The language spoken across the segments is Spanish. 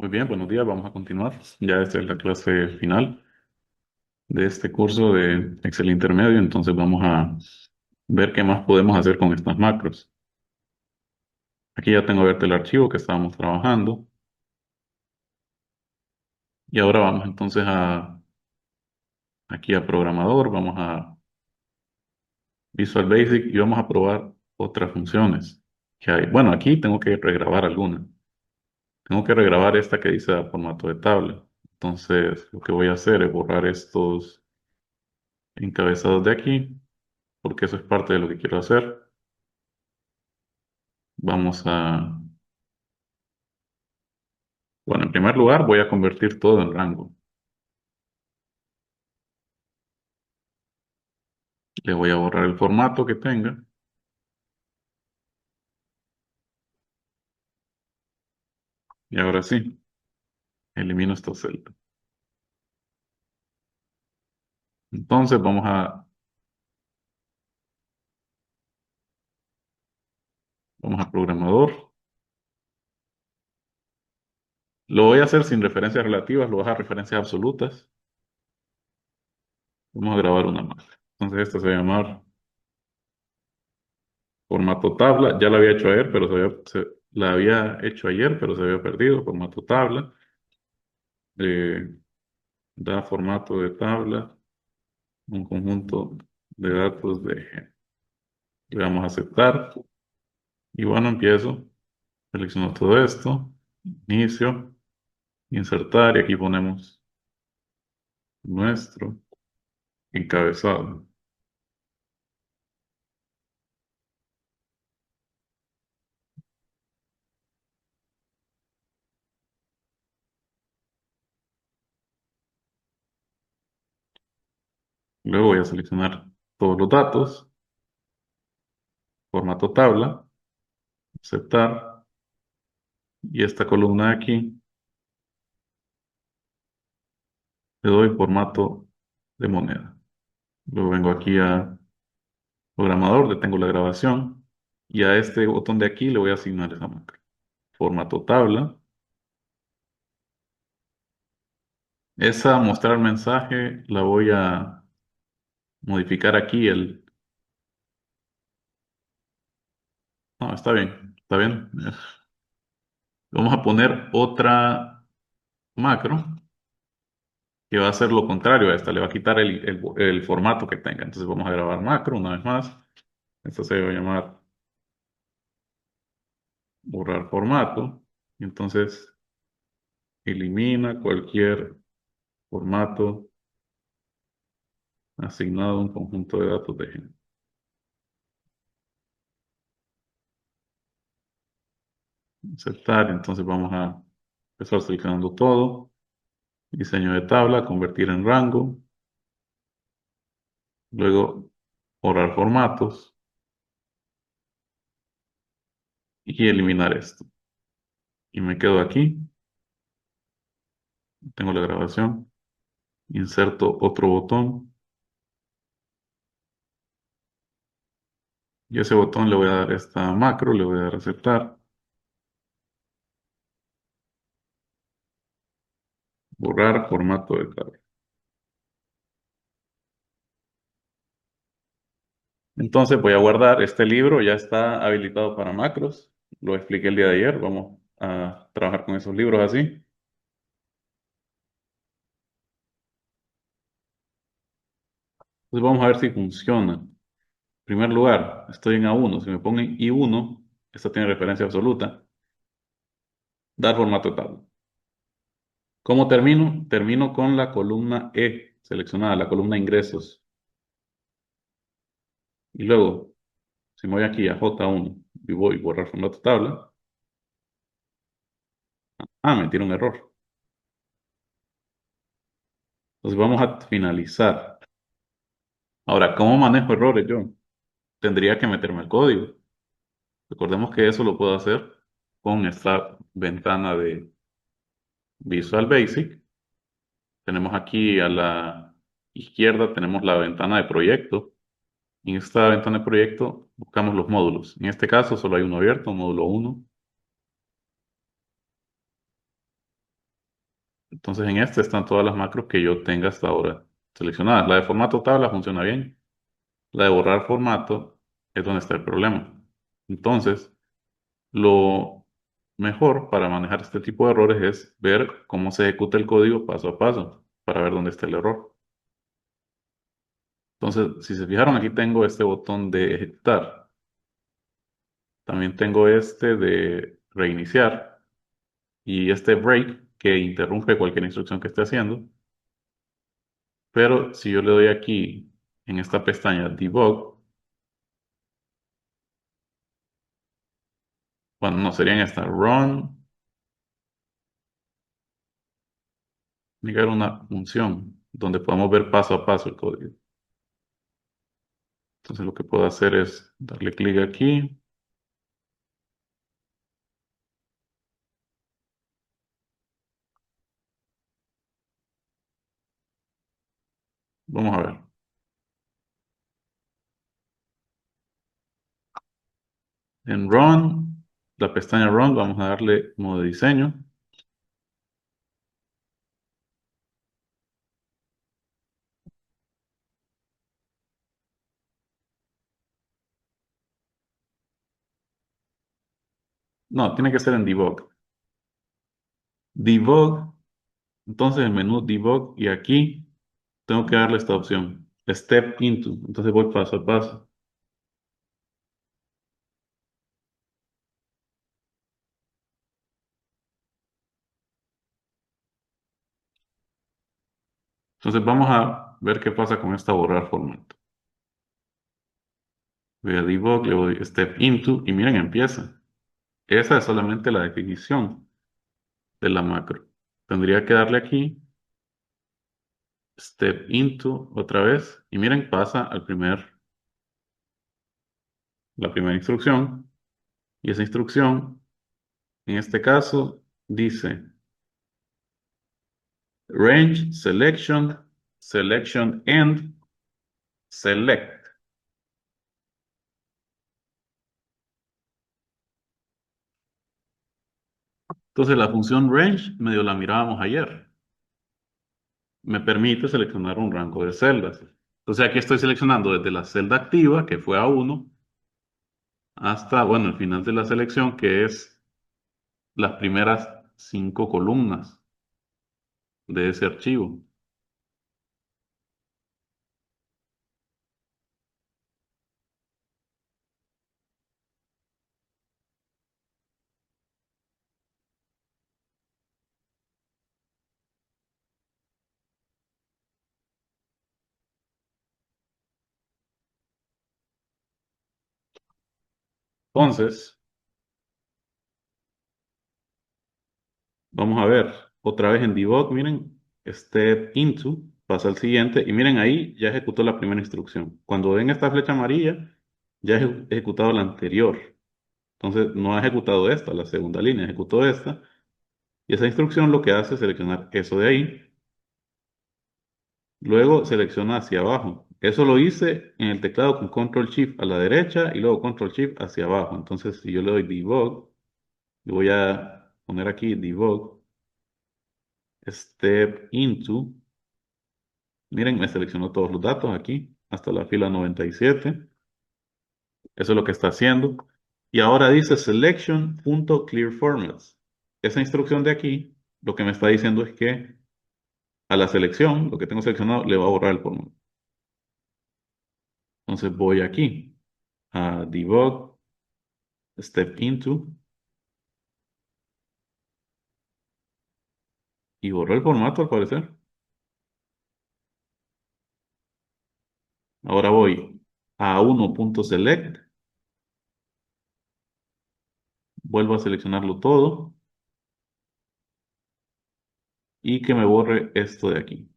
Muy bien, buenos días. Vamos a continuar. Ya esta es la clase final de este curso de Excel intermedio. Entonces vamos a ver qué más podemos hacer con estas macros. Aquí ya tengo abierto el archivo que estábamos trabajando. Y ahora vamos entonces aquí a programador. Vamos a Visual Basic y vamos a probar otras funciones que hay. Bueno, aquí tengo que regrabar alguna. Tengo que regrabar esta que dice a formato de tabla. Entonces lo que voy a hacer es borrar estos encabezados de aquí, porque eso es parte de lo que quiero hacer. Vamos a, bueno, en primer lugar voy a convertir todo en rango. Le voy a borrar el formato que tenga. Y ahora sí, elimino esta celda. Entonces vamos a programador. Lo voy a hacer sin referencias relativas, lo voy a dejar referencias absolutas. Vamos a grabar una más. Entonces esta se va a llamar formato tabla. Ya la había hecho ayer, pero la había hecho ayer, pero se había perdido. Formato tabla. Eh, Da formato de tabla, un conjunto de datos de. Le damos a aceptar. Y bueno, empiezo. Selecciono todo esto. Inicio. Insertar. Y aquí ponemos nuestro encabezado. Luego voy a seleccionar todos los datos. Formato tabla. Aceptar. Y esta columna de aquí le doy formato de moneda. Luego vengo aquí a programador, detengo la grabación. Y a este botón de aquí le voy a asignar esa macro. Formato tabla. Esa mostrar mensaje la voy a modificar aquí. No, está bien, está bien. Vamos a poner otra macro que va a hacer lo contrario a esta. Le va a quitar el formato que tenga. Entonces vamos a grabar macro una vez más. Esta se va a llamar borrar formato. Y entonces elimina cualquier formato asignado a un conjunto de datos de género. Aceptar. Entonces vamos a empezar seleccionando todo. Diseño de tabla, convertir en rango. Luego borrar formatos y eliminar esto. Y me quedo aquí. Tengo la grabación. Inserto otro botón. Y a ese botón le voy a dar esta macro, le voy a dar a aceptar. Borrar formato de tabla. Entonces voy a guardar este libro, ya está habilitado para macros. Lo expliqué el día de ayer. Vamos a trabajar con esos libros así. Entonces vamos a ver si funciona. En primer lugar, estoy en A1. Si me pongo en I1, esta tiene referencia absoluta. Dar formato de tabla. ¿Cómo termino? Termino con la columna E seleccionada, la columna ingresos. Y luego, si me voy aquí a J1 y voy a borrar formato tabla, me tira un error. Entonces vamos a finalizar. Ahora, ¿cómo manejo errores yo? Tendría que meterme al código. Recordemos que eso lo puedo hacer con esta ventana de Visual Basic. Tenemos aquí a la izquierda, tenemos la ventana de proyecto. En esta ventana de proyecto buscamos los módulos. En este caso solo hay uno abierto, módulo 1. Entonces en este están todas las macros que yo tenga hasta ahora seleccionadas. La de formato tabla funciona bien. La de borrar formato es donde está el problema. Entonces, lo mejor para manejar este tipo de errores es ver cómo se ejecuta el código paso a paso para ver dónde está el error. Entonces, si se fijaron, aquí tengo este botón de ejecutar. También tengo este de reiniciar y este break que interrumpe cualquier instrucción que esté haciendo. Pero si yo le doy aquí en esta pestaña Debug, bueno, no sería en esta Run, tiene que haber una función donde podamos ver paso a paso el código. Entonces lo que puedo hacer es darle clic aquí. Vamos a ver. En Run, la pestaña Run, vamos a darle modo de diseño. No, tiene que ser en Debug. Debug, entonces el menú Debug y aquí tengo que darle esta opción, Step Into. Entonces voy paso a paso. Entonces vamos a ver qué pasa con esta borrar formato. Voy a Debug, le doy Step Into y miren, empieza. Esa es solamente la definición de la macro. Tendría que darle aquí Step Into otra vez y miren, pasa la primera instrucción y esa instrucción en este caso dice range selection, selection end, select. Entonces la función range medio la mirábamos ayer. Me permite seleccionar un rango de celdas. Entonces aquí estoy seleccionando desde la celda activa, que fue A1, hasta, bueno, el final de la selección, que es las primeras 5 columnas de ese archivo. Entonces, vamos a ver, otra vez en debug, miren, step into, pasa al siguiente, y miren ahí, ya ejecutó la primera instrucción. Cuando ven esta flecha amarilla, ya ha ejecutado la anterior. Entonces, no ha ejecutado esta, la segunda línea, ejecutó esta, y esa instrucción lo que hace es seleccionar eso de ahí, luego selecciona hacia abajo. Eso lo hice en el teclado con Control Shift a la derecha y luego Control Shift hacia abajo. Entonces, si yo le doy debug, le voy a poner aquí debug, step into. Miren, me seleccionó todos los datos aquí, hasta la fila 97. Eso es lo que está haciendo. Y ahora dice selection.clearFormats. Esa instrucción de aquí, lo que me está diciendo es que a la selección, lo que tengo seleccionado, le va a borrar el formato. Entonces voy aquí a Debug, Step Into, y borró el formato al parecer. Ahora voy a 1.select, vuelvo a seleccionarlo todo y que me borre esto de aquí.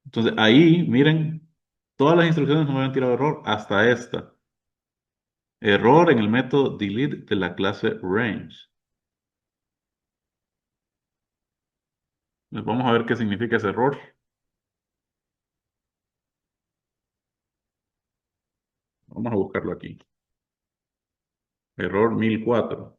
Entonces ahí, miren, todas las instrucciones no me habían tirado error hasta esta. Error en el método delete de la clase range. Pues vamos a ver qué significa ese error. Vamos a buscarlo aquí. Error 1004.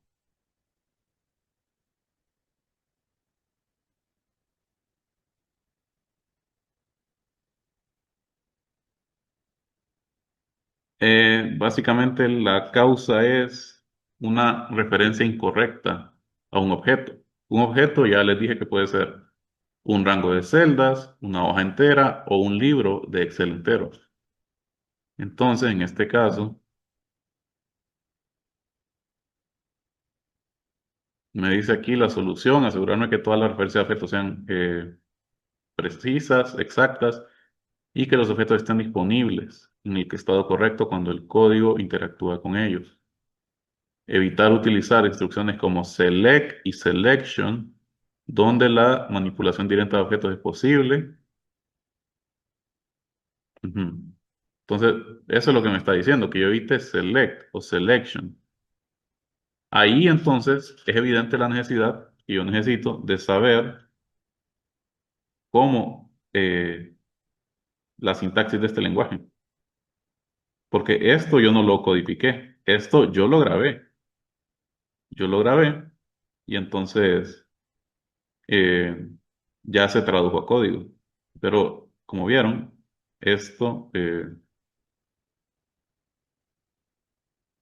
Básicamente la causa es una referencia incorrecta a un objeto. Un objeto ya les dije que puede ser un rango de celdas, una hoja entera o un libro de Excel entero. Entonces, en este caso, me dice aquí la solución, asegurarme que todas las referencias de objetos sean precisas, exactas y que los objetos estén disponibles en el estado correcto cuando el código interactúa con ellos. Evitar utilizar instrucciones como select y selection, donde la manipulación directa de objetos es posible. Ujú. Entonces, eso es lo que me está diciendo, que yo evite select o selection. Ahí entonces es evidente la necesidad que yo necesito de saber cómo la sintaxis de este lenguaje. Porque esto yo no lo codifiqué, esto yo lo grabé y entonces eh, ya se tradujo a código. Pero como vieron, esto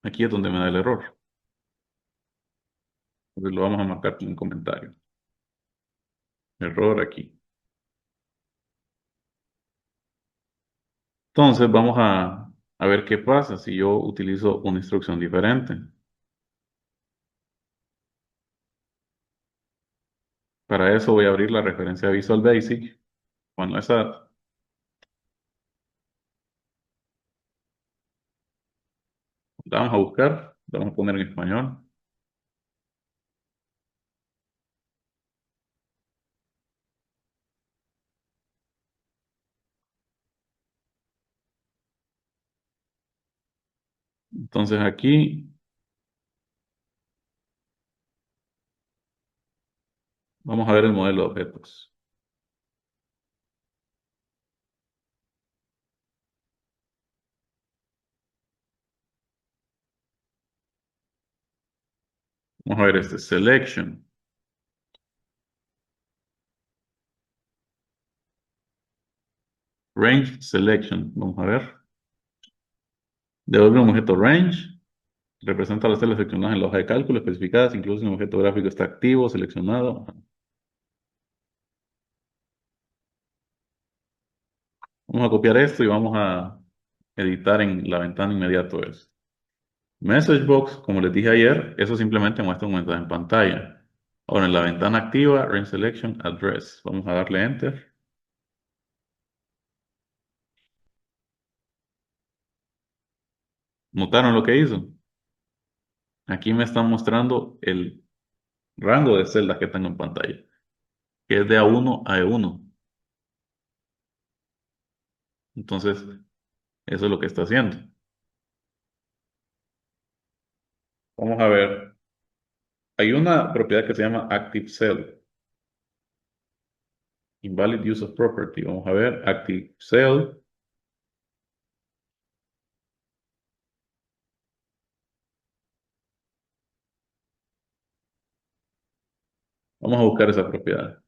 aquí es donde me da el error. Entonces lo vamos a marcar como un comentario. Error aquí. Entonces vamos a ver qué pasa si yo utilizo una instrucción diferente. Para eso voy a abrir la referencia Visual Basic. Bueno, esa la vamos a buscar, la vamos a poner en español. Entonces aquí vamos a ver el modelo de objetos. Vamos a ver este selection, range selection. Vamos a ver. Devuelve un objeto range. Representa las celdas seleccionadas en la hoja de cálculo especificadas, incluso si un objeto gráfico está activo, seleccionado. Vamos a copiar esto y vamos a editar en la ventana inmediato esto. Message box, como les dije ayer, eso simplemente muestra un mensaje en pantalla. Ahora en la ventana activa, range selection address. Vamos a darle enter. ¿Notaron lo que hizo? Aquí me están mostrando el rango de celdas que tengo en pantalla, que es de A1 a E1. Entonces, eso es lo que está haciendo. Vamos a ver. Hay una propiedad que se llama Active Cell, Invalid Use of Property. Vamos a ver, Active Cell. Vamos a buscar esa propiedad.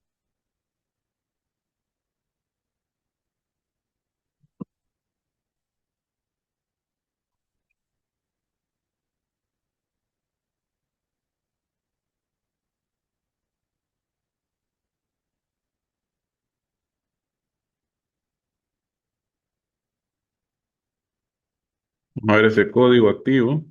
Vamos a ver ese código activo.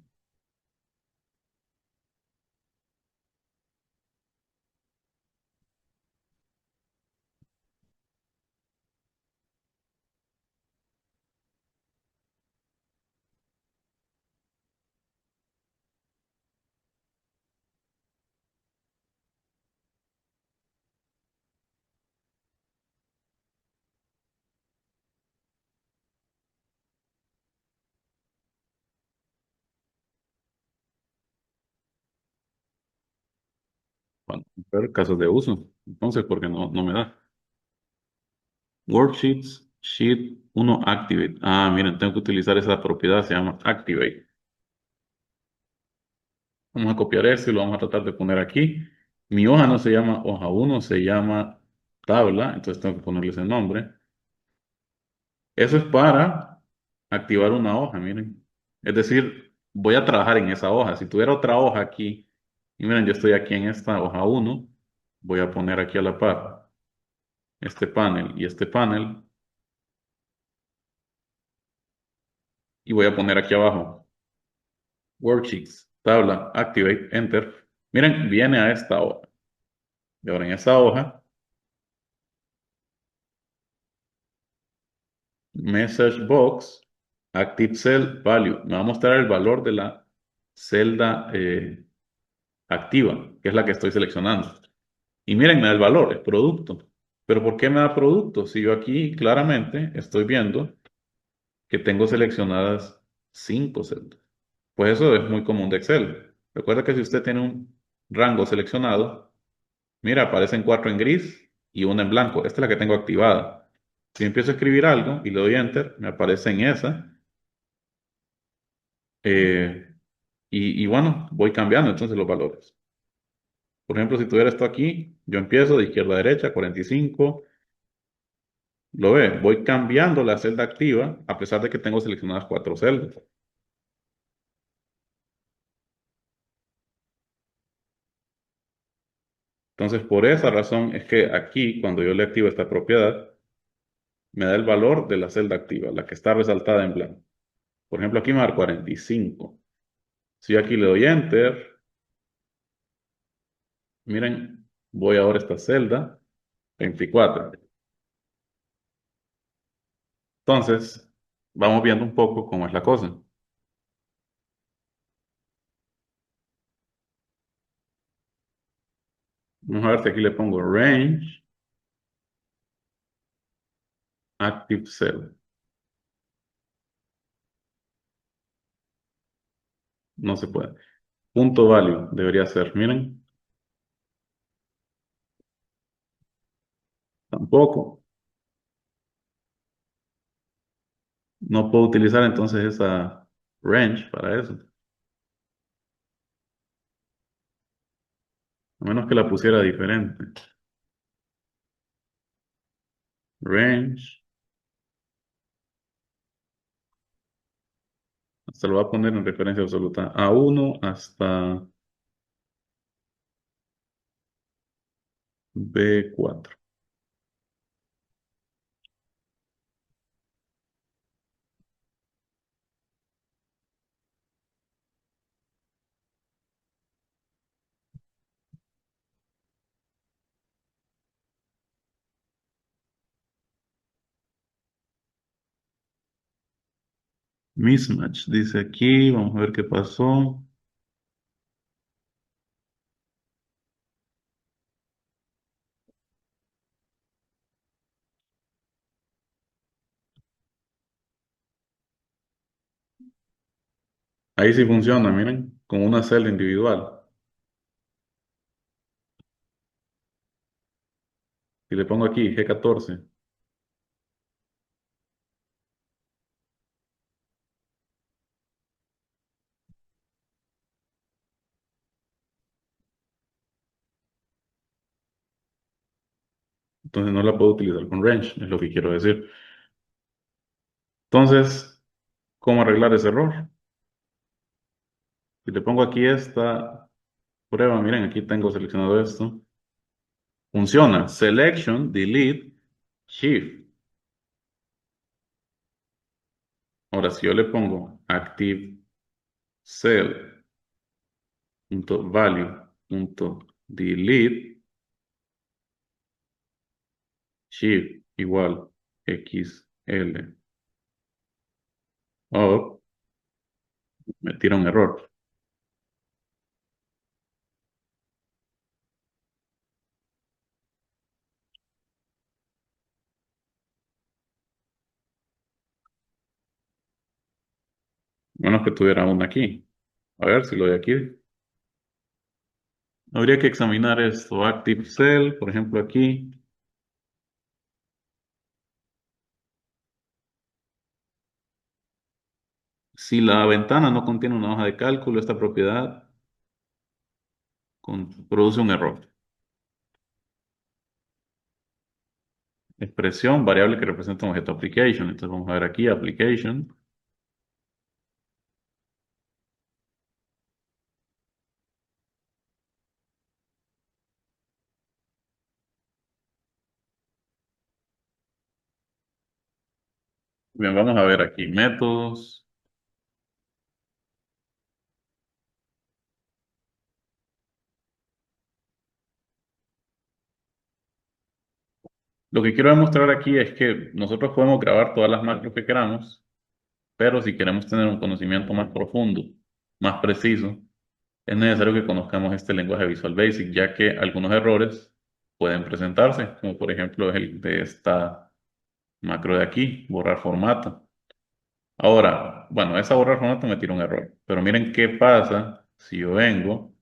Bueno, a ver casos de uso. Entonces, porque no me da. Worksheets, Sheet 1 Activate. Ah, miren, tengo que utilizar esa propiedad, se llama Activate. Vamos a copiar eso y lo vamos a tratar de poner aquí. Mi hoja no se llama hoja 1, se llama tabla, entonces tengo que ponerle ese nombre. Eso es para activar una hoja, miren. Es decir, voy a trabajar en esa hoja. Si tuviera otra hoja aquí, y miren, yo estoy aquí en esta hoja uno, voy a poner aquí a la par este panel y este panel, y voy a poner aquí abajo Worksheets, tabla, Activate, Enter. Miren, viene a esta hoja. Y ahora en esa hoja, Message Box, Active Cell Value. Me va a mostrar el valor de la celda activa, que es la que estoy seleccionando. Y miren, me da el valor, es producto. Pero ¿por qué me da producto? Si yo aquí claramente estoy viendo que tengo seleccionadas 5 celdas. Pues eso es muy común de Excel. Recuerda que si usted tiene un rango seleccionado, mira, aparecen 4 en gris y una en blanco. Esta es la que tengo activada. Si empiezo a escribir algo y le doy Enter, me aparece en esa. eh, y bueno, voy cambiando entonces los valores. Por ejemplo, si tuviera esto aquí, yo empiezo de izquierda a derecha, 45. Lo ve, voy cambiando la celda activa a pesar de que tengo seleccionadas 4 celdas. Entonces, por esa razón es que aquí, cuando yo le activo esta propiedad, me da el valor de la celda activa, la que está resaltada en blanco. Por ejemplo, aquí me va a dar 45. Si yo aquí le doy Enter, miren, voy ahora a esta celda, 24. Entonces, vamos viendo un poco cómo es la cosa. Vamos a ver si aquí le pongo Range, Active Cell. No se puede. Punto value debería ser, miren, tampoco. No puedo utilizar entonces esa range para eso, a menos que la pusiera diferente. Range, hasta lo voy a poner en referencia absoluta a uno hasta B4. Mismatch, dice aquí, vamos a ver qué pasó. Ahí sí funciona, miren, con una celda individual. Si le pongo aquí G14, entonces no la puedo utilizar con range, es lo que quiero decir. Entonces, ¿cómo arreglar ese error? Si le pongo aquí esta prueba, miren, aquí tengo seleccionado esto. Funciona. Selection, delete, shift. Ahora, si yo le pongo active cell punto value punto delete, shift igual XL up, me tira un error. Menos que tuviera una aquí. A ver si lo de aquí. Habría que examinar esto. Active cell, por ejemplo, aquí. Si la ventana no contiene una hoja de cálculo, esta propiedad produce un error. Expresión, variable que representa un objeto application. Entonces vamos a ver aquí, application. Bien, vamos a ver aquí, métodos. Lo que quiero demostrar aquí es que nosotros podemos grabar todas las macros que queramos, pero si queremos tener un conocimiento más profundo, más preciso, es necesario que conozcamos este lenguaje Visual Basic, ya que algunos errores pueden presentarse, como por ejemplo el de esta macro de aquí, borrar formato. Ahora, bueno, esa borrar formato me tira un error, pero miren qué pasa si yo vengo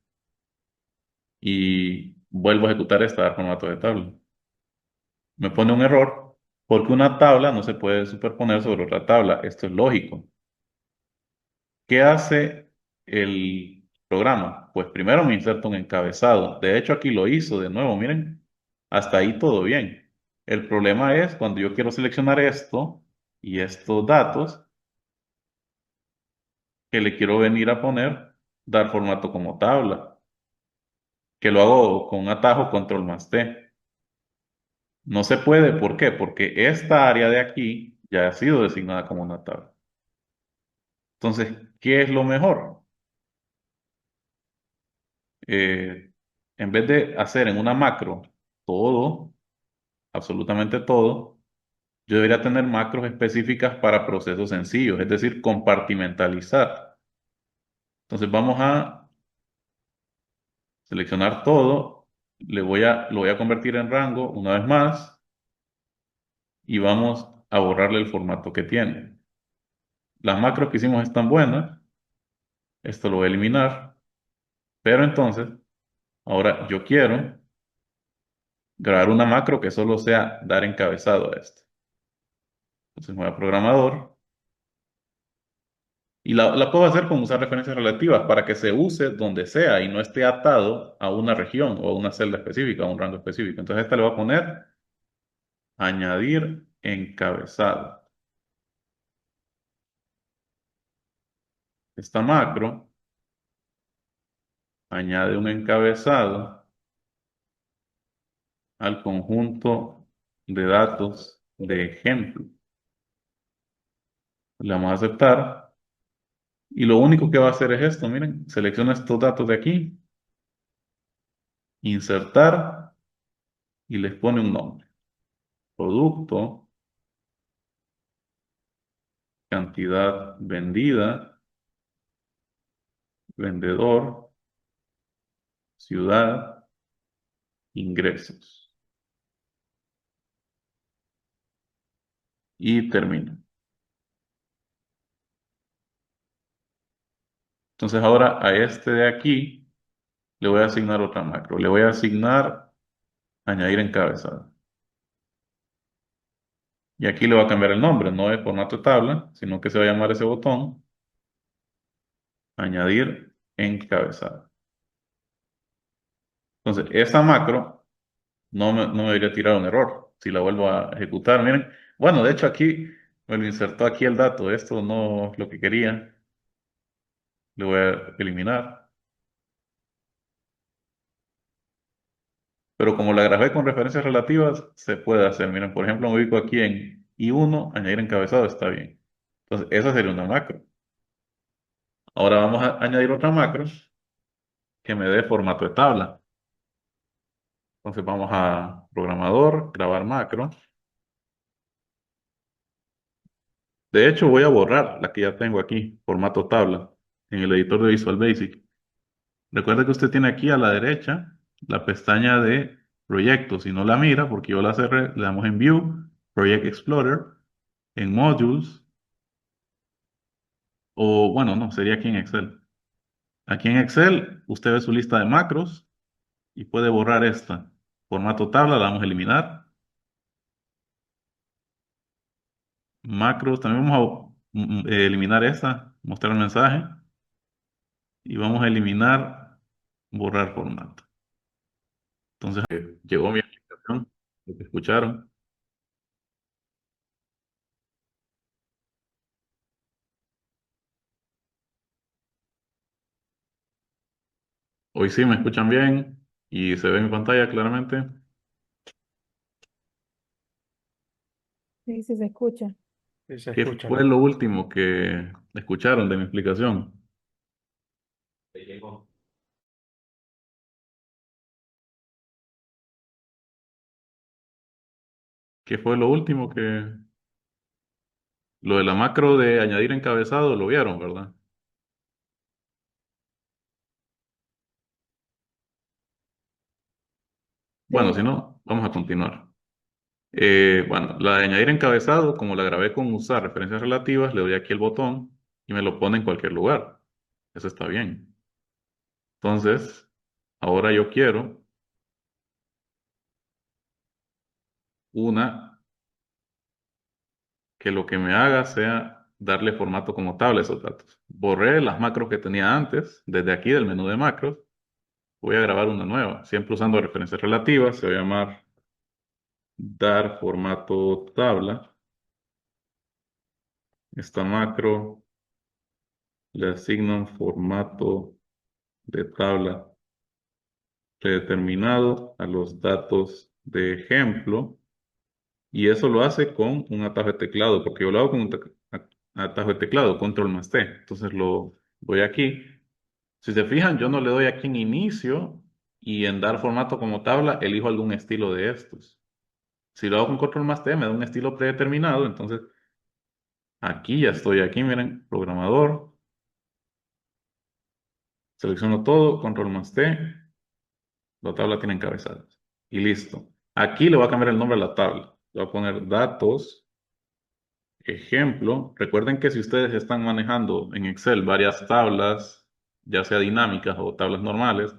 y vuelvo a ejecutar esta dar formato de tabla. Me pone un error porque una tabla no se puede superponer sobre otra tabla. Esto es lógico. ¿Qué hace el programa? Pues primero me inserta un encabezado. De hecho, aquí lo hizo de nuevo. Miren, hasta ahí todo bien. El problema es cuando yo quiero seleccionar esto y estos datos que le quiero venir a poner, dar formato como tabla, que lo hago con atajo control más T. No se puede, ¿por qué? Porque esta área de aquí ya ha sido designada como una tabla. Entonces, ¿qué es lo mejor? Eh, en vez de hacer en una macro todo, absolutamente todo, yo debería tener macros específicas para procesos sencillos, es decir, compartimentalizar. Entonces vamos a seleccionar todo, lo voy a convertir en rango una vez más y vamos a borrarle el formato que tiene. Las macros que hicimos están buenas, esto lo voy a eliminar, pero entonces ahora yo quiero grabar una macro que solo sea dar encabezado a esto. Entonces me voy a programador y la puedo hacer con usar referencias relativas para que se use donde sea y no esté atado a una región o a una celda específica, a un rango específico. Entonces esta le voy a poner añadir encabezado. Esta macro añade un encabezado al conjunto de datos de ejemplo. Le vamos a aceptar y lo único que va a hacer es esto, miren, selecciona estos datos de aquí, insertar y les pone un nombre. Producto, cantidad vendida, vendedor, ciudad, ingresos. Y termino. Entonces ahora a este de aquí le voy a asignar otra macro. Le voy a asignar añadir encabezado. Y aquí le voy a cambiar el nombre, no de formato de tabla, sino que se va a llamar ese botón añadir encabezado. Entonces, esa macro no me debería tirar un error si la vuelvo a ejecutar. Miren, bueno, de hecho aquí me lo insertó aquí el dato. Esto no es lo que quería. Le voy a eliminar. Pero como la grabé con referencias relativas, se puede hacer. Miren, por ejemplo, me ubico aquí en I1, añadir encabezado, está bien. Entonces, esa sería una macro. Ahora vamos a añadir otra macro que me dé formato de tabla. Entonces vamos a programador, grabar macro. De hecho, voy a borrar la que ya tengo aquí, formato tabla, en el editor de Visual Basic. Recuerda que usted tiene aquí a la derecha la pestaña de proyectos. Si no la mira, porque yo la cerré, le damos en View, Project Explorer, en Modules, o bueno, no, sería aquí en Excel. Aquí en Excel, usted ve su lista de macros y puede borrar esta. Formato tabla, la vamos a eliminar. Macros, también vamos a eliminar esta, mostrar el mensaje. Y vamos a eliminar, borrar formato. Entonces, llegó mi explicación, lo que escucharon. Hoy sí me escuchan bien y se ve en pantalla claramente. Sí, sí se escucha. Sí, se ¿Qué escucha, fue ¿no? lo último que escucharon de mi explicación? ¿Qué fue lo último que... Lo de la macro de añadir encabezado lo vieron, ¿verdad? Bueno, si Sí. no, vamos a continuar. Bueno, la de añadir encabezado, como la grabé con usar referencias relativas, le doy aquí el botón y me lo pone en cualquier lugar. Eso está bien. Entonces, ahora yo quiero una que lo que me haga sea darle formato como tabla a esos datos. Borré las macros que tenía antes, desde aquí del menú de macros, voy a grabar una nueva, siempre usando referencias relativas, se va a llamar dar formato tabla. Esta macro le asigna un formato de tabla predeterminado a los datos de ejemplo y eso lo hace con un atajo de teclado, porque yo lo hago con un atajo de teclado, control más T. Entonces lo voy aquí. Si se fijan, yo no le doy aquí en inicio y en dar formato como tabla, elijo algún estilo de estos. Si lo hago con control más T, me da un estilo predeterminado, entonces aquí ya estoy, aquí miren, programador, selecciono todo, control más T, la tabla tiene encabezados y listo. Aquí le voy a cambiar el nombre a la tabla. Le voy a poner datos, ejemplo. Recuerden que si ustedes están manejando en Excel varias tablas, ya sea dinámicas o tablas normales,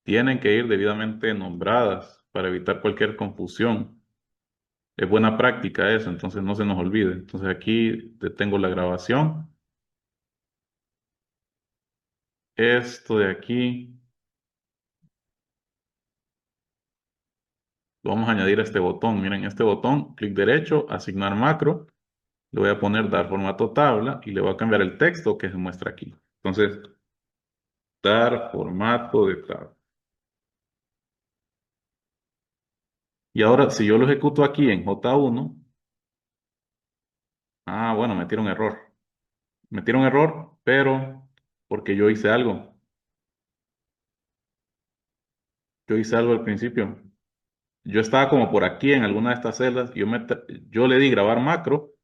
tienen que ir debidamente nombradas para evitar cualquier confusión. Es buena práctica eso, entonces no se nos olvide. Entonces aquí detengo la grabación. Esto de aquí lo vamos a añadir a este botón. Miren, este botón, clic derecho, asignar macro. Le voy a poner dar formato tabla y le voy a cambiar el texto que se muestra aquí. Entonces, dar formato de tabla. Y ahora, si yo lo ejecuto aquí en J1, bueno, metieron error. Metieron error, pero porque yo hice algo. Yo hice algo al principio. Yo estaba como por aquí en alguna de estas celdas. Yo le di grabar macro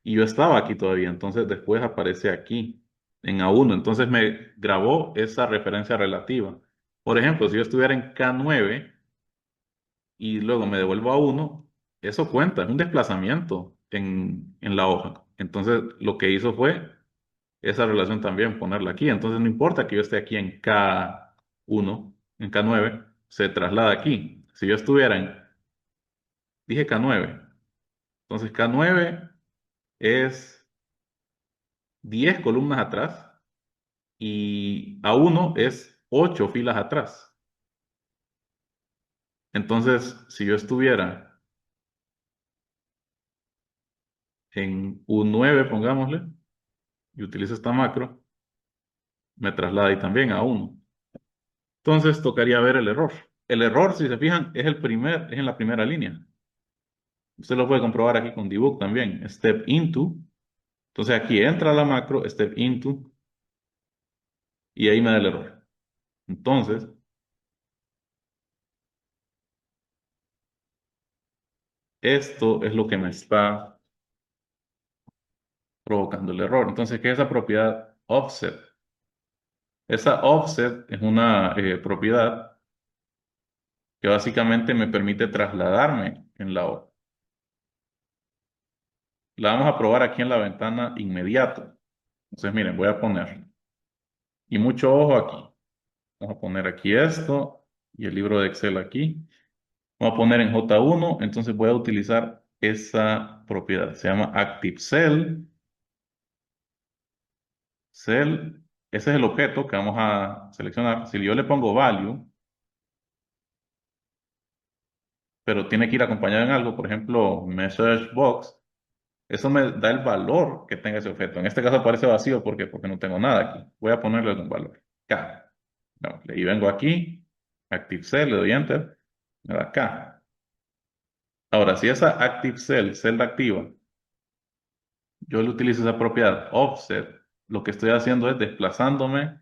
y yo estaba aquí todavía. Entonces después aparece aquí en A1. Entonces me grabó esa referencia relativa. Por ejemplo, si yo estuviera en K9 y luego me devuelvo a 1, eso cuenta, es un desplazamiento en la hoja. Entonces lo que hizo fue esa relación también, ponerla aquí. Entonces no importa que yo esté aquí en K1, en K9, se traslada aquí. Si yo estuviera dije K9, entonces K9 es 10 columnas atrás y A1 es 8 filas atrás. Entonces, si yo estuviera en U9, pongámosle, y utilizo esta macro, me traslada ahí también a 1. Entonces tocaría ver el error. El error, si se fijan, es en la primera línea. Usted lo puede comprobar aquí con debug también. Step into. Entonces aquí entra la macro, step into, y ahí me da el error. Entonces, esto es lo que me está provocando el error. Entonces, ¿qué es esa propiedad offset? Esa offset es una propiedad que básicamente me permite trasladarme en la hoja. La vamos a probar aquí en la ventana inmediato. Entonces, miren, voy a poner, y mucho ojo aquí. Vamos a poner aquí esto y el libro de Excel aquí. Vamos a poner en J1, entonces voy a utilizar esa propiedad. Se llama Active Cell. Cell, ese es el objeto que vamos a seleccionar. Si yo le pongo value, pero tiene que ir acompañado en algo, por ejemplo, message box, eso me da el valor que tenga ese objeto. En este caso aparece vacío porque no tengo nada aquí. Voy a ponerle algún valor. K. No, y vengo aquí, Active Cell, le doy Enter, me da K. Ahora, si esa Active Cell, celda activa, yo le utilizo esa propiedad offset, lo que estoy haciendo es desplazándome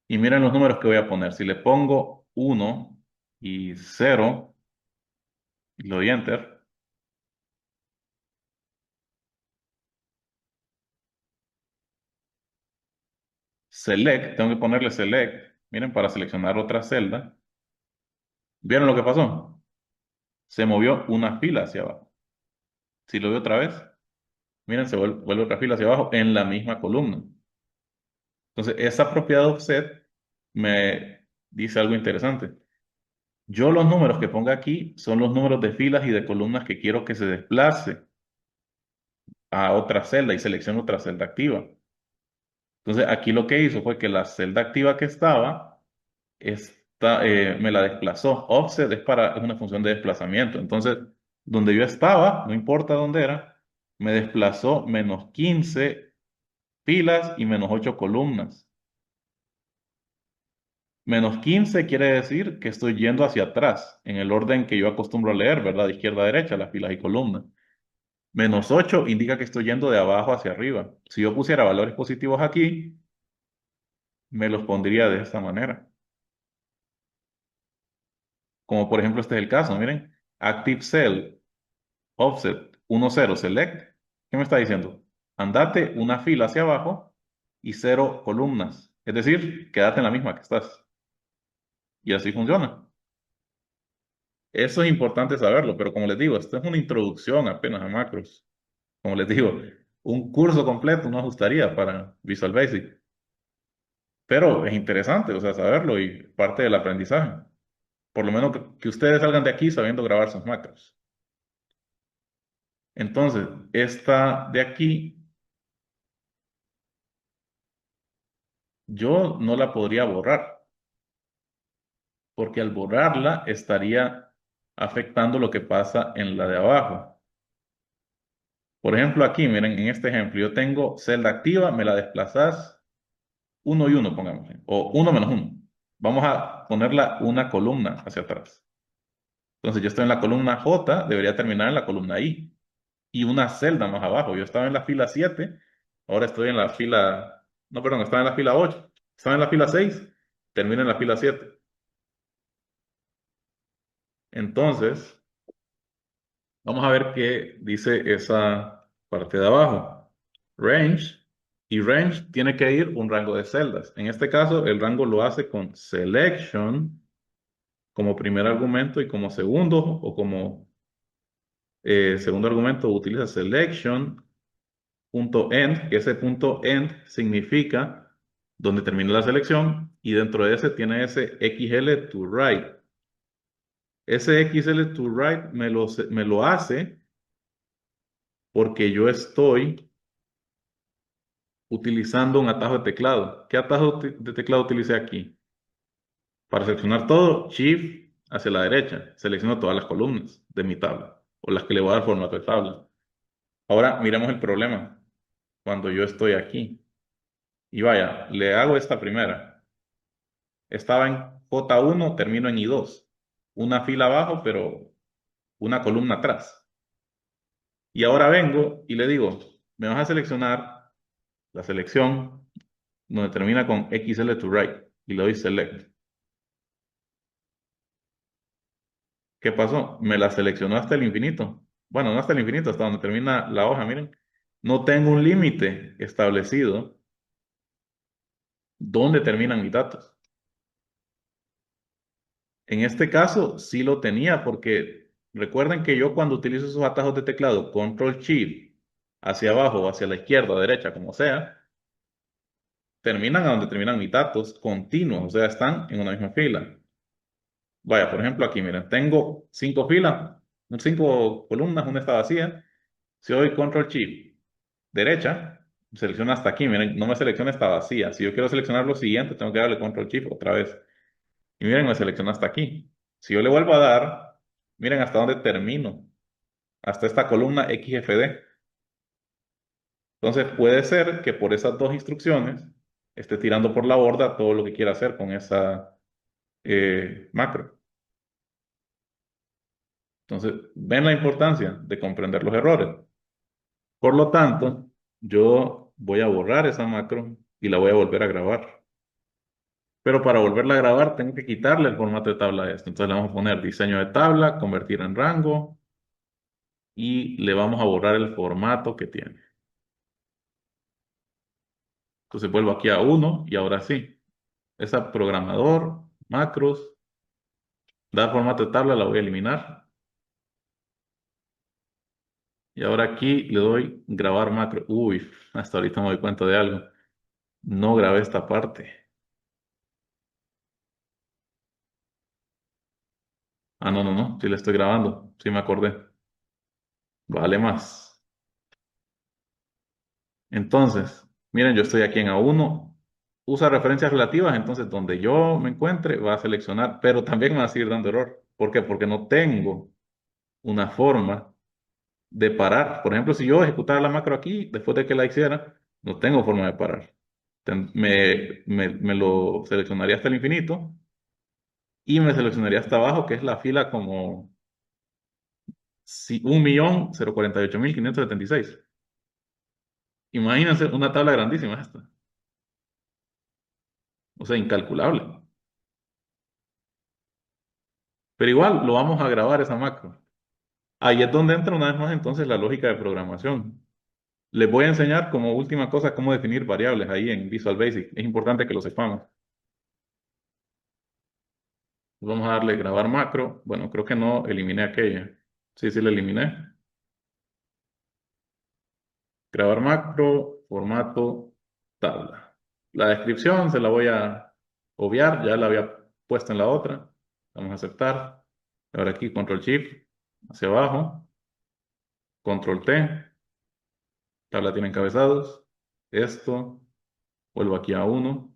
y miren los números que voy a poner. Si le pongo 1 y 0 y le doy enter, select, tengo que ponerle select, miren, para seleccionar otra celda. ¿Vieron lo que pasó? Se movió una fila hacia abajo. Si lo veo otra vez, miren, se vuelve otra fila hacia abajo en la misma columna. Entonces, esa propiedad offset me dice algo interesante. Yo los números que ponga aquí son los números de filas y de columnas que quiero que se desplace a otra celda y selecciono otra celda activa. Entonces, aquí lo que hizo fue que la celda activa que estaba, me la desplazó. Offset es una función de desplazamiento. Entonces, donde yo estaba, no importa dónde era, me desplazó -15 filas y -8 columnas. -15 quiere decir que estoy yendo hacia atrás, en el orden que yo acostumbro a leer, ¿verdad? De izquierda a derecha, las filas y columnas. -8 indica que estoy yendo de abajo hacia arriba. Si yo pusiera valores positivos aquí, me los pondría de esta manera. Como por ejemplo este es el caso, miren. Active Cell, Offset 10 Select. ¿Qué me está diciendo? Andate una fila hacia abajo y 0 columnas. Es decir, quédate en la misma que estás. Y así funciona. Eso es importante saberlo, pero como les digo, esto es una introducción apenas a macros. Como les digo, un curso completo no ajustaría para Visual Basic. Pero es interesante, o sea, saberlo y parte del aprendizaje. Por lo menos que ustedes salgan de aquí sabiendo grabar sus macros. Entonces, esta de aquí, yo no la podría borrar, porque al borrarla estaría afectando lo que pasa en la de abajo. Por ejemplo, aquí, miren, en este ejemplo, yo tengo celda activa, me la desplazás 1 y 1, pongamos, o 1 menos 1. Vamos a ponerla una columna hacia atrás. Entonces, yo estoy en la columna J, debería terminar en la columna I. Y una celda más abajo. Yo estaba en la fila 7, ahora estoy en la fila, no, perdón, estaba en la fila 8, estaba en la fila 6, termino en la fila 7. Entonces, vamos a ver qué dice esa parte de abajo. Range, y range tiene que ir un rango de celdas. En este caso, el rango lo hace con selection como primer argumento y como segundo o como segundo argumento utiliza selection punto end, que ese punto end significa donde termina la selección y dentro de ese tiene ese XL to right. Ese XL to right me lo hace porque yo estoy utilizando un atajo de teclado. ¿Qué atajo de teclado utilicé aquí? Para seleccionar todo, Shift hacia la derecha. Selecciono todas las columnas de mi tabla o las que le voy a dar formato de tabla. Ahora miremos el problema cuando yo estoy aquí. Y vaya, le hago esta primera. Estaba en J1, termino en I2. Una fila abajo, pero una columna atrás. Y ahora vengo y le digo, me vas a seleccionar la selección donde termina con XL to right y le doy select. ¿Qué pasó? Me la seleccionó hasta el infinito. Bueno, no hasta el infinito, hasta donde termina la hoja, miren. No tengo un límite establecido donde terminan mis datos. En este caso sí lo tenía porque recuerden que yo cuando utilizo esos atajos de teclado, Control Shift, hacia abajo o hacia la izquierda o derecha, como sea, terminan a donde terminan mis datos continuos, o sea, están en una misma fila. Vaya, por ejemplo, aquí, miren, tengo 5 filas, 5 columnas, una está vacía. Si doy Control Shift, derecha, selecciona hasta aquí, miren, no me selecciona esta vacía. Si yo quiero seleccionar lo siguiente, tengo que darle Control Shift otra vez. Y miren, me selecciona hasta aquí. Si yo le vuelvo a dar, miren hasta dónde termino, hasta esta columna XFD. Entonces puede ser que por esas dos instrucciones esté tirando por la borda todo lo que quiera hacer con esa macro. Entonces, ven la importancia de comprender los errores. Por lo tanto, yo voy a borrar esa macro y la voy a volver a grabar. Pero para volverla a grabar tengo que quitarle el formato de tabla a esto. Entonces le vamos a poner diseño de tabla, convertir en rango y le vamos a borrar el formato que tiene. Entonces vuelvo aquí a uno y ahora sí. Esa programador, macros, dar formato de tabla, la voy a eliminar. Y ahora aquí le doy grabar macro. Uy, hasta ahorita me doy cuenta de algo. No grabé esta parte. Ah, no, no, no. Sí la estoy grabando. Sí me acordé. Vale más. Entonces, miren, yo estoy aquí en A1. Usa referencias relativas. Entonces, donde yo me encuentre, va a seleccionar. Pero también me va a seguir dando error. ¿Por qué? Porque no tengo una forma de parar. Por ejemplo, si yo ejecutara la macro aquí, después de que la hiciera, no tengo forma de parar. Me lo seleccionaría hasta el infinito y me seleccionaría hasta abajo, que es la fila como 1.048.576. Imagínense una tabla grandísima esta, o sea, incalculable. Pero igual lo vamos a grabar esa macro. Ahí es donde entra una vez más entonces la lógica de programación. Les voy a enseñar como última cosa cómo definir variables ahí en Visual Basic. Es importante que lo sepamos. Vamos a darle grabar macro. Bueno, creo que no eliminé aquella. Sí, sí la eliminé. Grabar macro, formato, tabla. La descripción se la voy a obviar, ya la había puesto en la otra. Vamos a aceptar. Ahora aquí control shift hacia abajo, control T, tabla tiene encabezados. Esto, vuelvo aquí a uno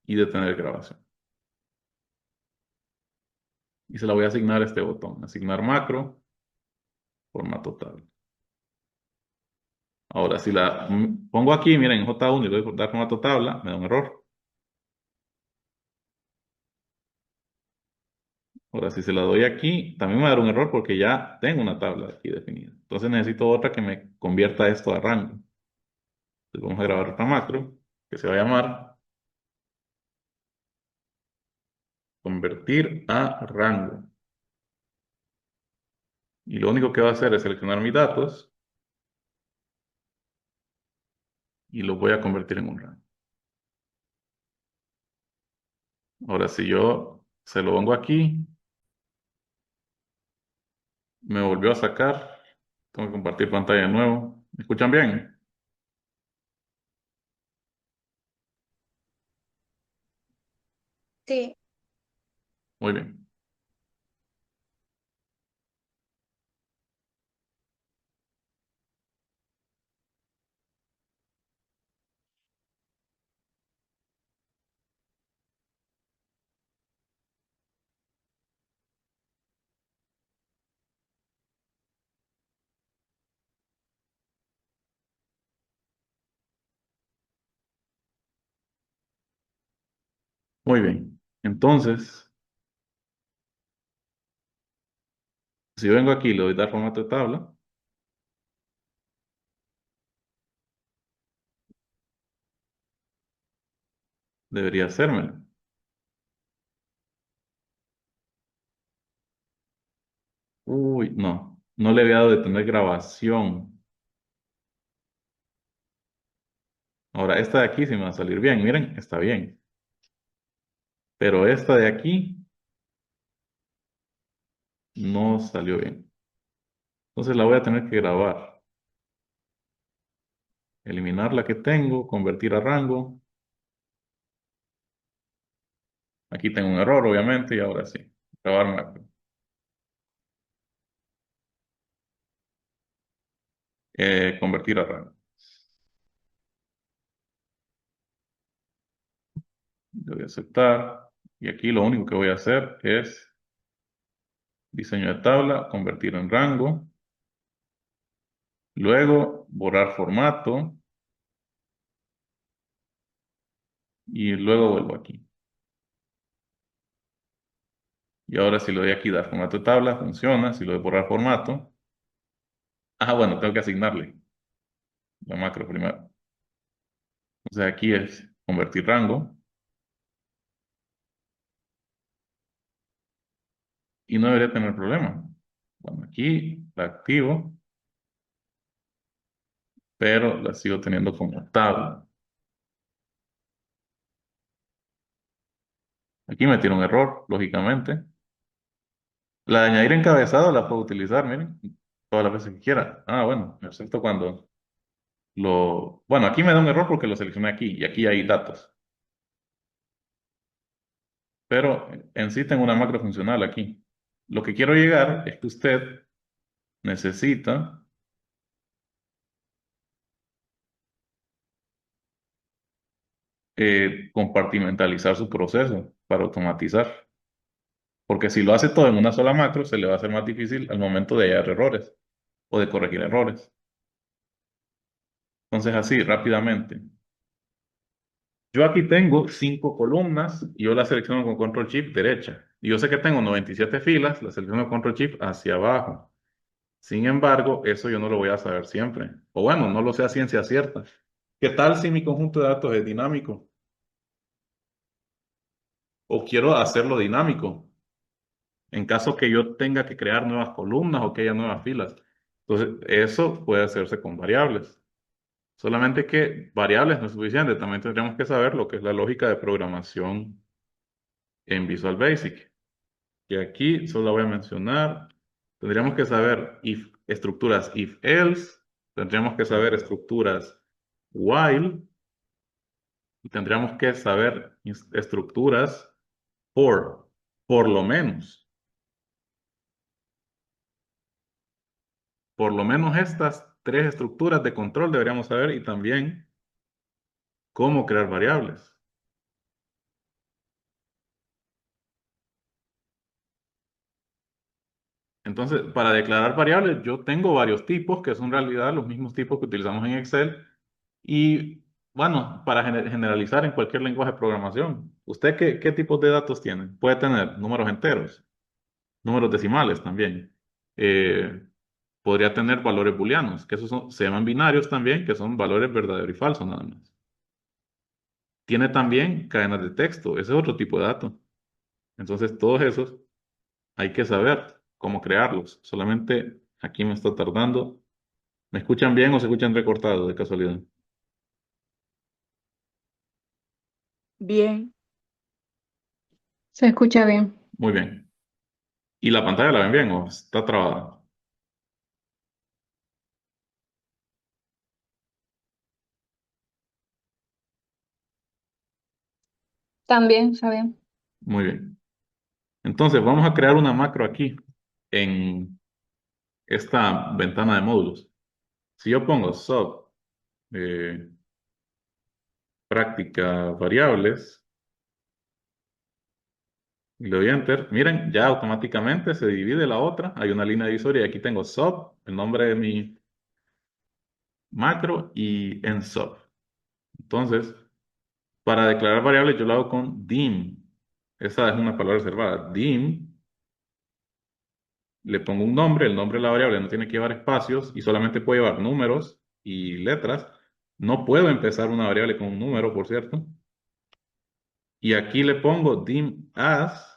y detener grabación. Y se la voy a asignar este botón, asignar macro, formato tabla. Ahora, si la pongo aquí, miren, en J1 y le doy dar formato tabla, me da un error. Ahora, si se la doy aquí, también me va a dar un error porque ya tengo una tabla aquí definida. Entonces necesito otra que me convierta esto a rango. Entonces vamos a grabar otra macro que se va a llamar convertir a rango. Y lo único que va a hacer es seleccionar mis datos y los voy a convertir en un rango. Ahora, si yo se lo pongo aquí, me volvió a sacar. Tengo que compartir pantalla de nuevo. ¿Me escuchan bien? Sí, Muy bien. Muy bien. Entonces, si vengo aquí y le doy dar formato de tabla, debería hacérmelo. Uy, no, no le había dado de tener grabación. Ahora, esta de aquí sí me va a salir bien, miren, está bien. Pero esta de aquí no salió bien. Entonces la voy a tener que grabar. Eliminar la que tengo, convertir a rango. Aquí tengo un error, obviamente, y ahora sí. Grabar macro. Convertir a rango. Le voy a aceptar. Y aquí lo único que voy a hacer es diseño de tabla, convertir en rango. Luego borrar formato. Y luego vuelvo aquí. Y ahora si le doy aquí dar formato de tabla, funciona. Si lo doy borrar formato, Ah, bueno, tengo que asignarle la macro primero. O sea, aquí es convertir rango y no debería tener problema. Bueno, aquí la activo, pero la sigo teniendo como tabla. Aquí me tiene un error, lógicamente. La de añadir encabezado la puedo utilizar, miren, todas las veces que quiera. Ah, bueno, excepto cuando Bueno, aquí me da un error porque lo seleccioné aquí y aquí hay datos. Pero en sí tengo una macro funcional aquí. Lo que quiero llegar es que usted necesita compartimentalizar su proceso para automatizar. Porque si lo hace todo en una sola macro, se le va a hacer más difícil al momento de hallar errores o de corregir errores. Entonces, así, rápidamente. Yo aquí tengo 5 columnas y yo las selecciono con Control Shift derecha. Y yo sé que tengo 97 filas, las selecciono con Control Shift hacia abajo. Sin embargo, eso yo no lo voy a saber siempre. O bueno, no lo sé a ciencia cierta. ¿Qué tal si mi conjunto de datos es dinámico? O quiero hacerlo dinámico, en caso que yo tenga que crear nuevas columnas o que haya nuevas filas. Entonces, eso puede hacerse con variables. Solamente que variables no es suficiente, también tendríamos que saber lo que es la lógica de programación en Visual Basic. Y aquí solo la voy a mencionar. Tendríamos que saber estructuras if-else, tendríamos que saber estructuras while, y tendríamos que saber estructuras for, por lo menos. Por lo menos estas 3 estructuras de control deberíamos saber y también cómo crear variables. Entonces, para declarar variables, yo tengo varios tipos que son en realidad los mismos tipos que utilizamos en Excel. Y bueno, para generalizar en cualquier lenguaje de programación, ¿usted qué tipos de datos tiene? Puede tener números enteros, números decimales también. Eh, Podría tener valores booleanos, que se llaman binarios también, que son valores verdadero y falso nada más. Tiene también cadenas de texto, ese es otro tipo de dato. Entonces, todos esos hay que saber cómo crearlos. Solamente aquí me está tardando. ¿Me escuchan bien o se escuchan recortados de casualidad? Bien, Se escucha bien. Muy bien. ¿Y la pantalla la ven bien o está trabada? También, está bien. Muy bien. Entonces, vamos a crear una macro aquí en esta ventana de módulos. Si yo pongo sub eh, práctica variables y le doy enter, miren, ya automáticamente se divide la otra. Hay una línea divisoria y aquí tengo sub, el nombre de mi macro y en sub. Entonces, para declarar variables yo lo hago con dim. Esa es una palabra reservada. Dim, le pongo un nombre, el nombre de la variable no tiene que llevar espacios y solamente puede llevar números y letras. No puedo empezar una variable con un número, por cierto. Y aquí le pongo dim as,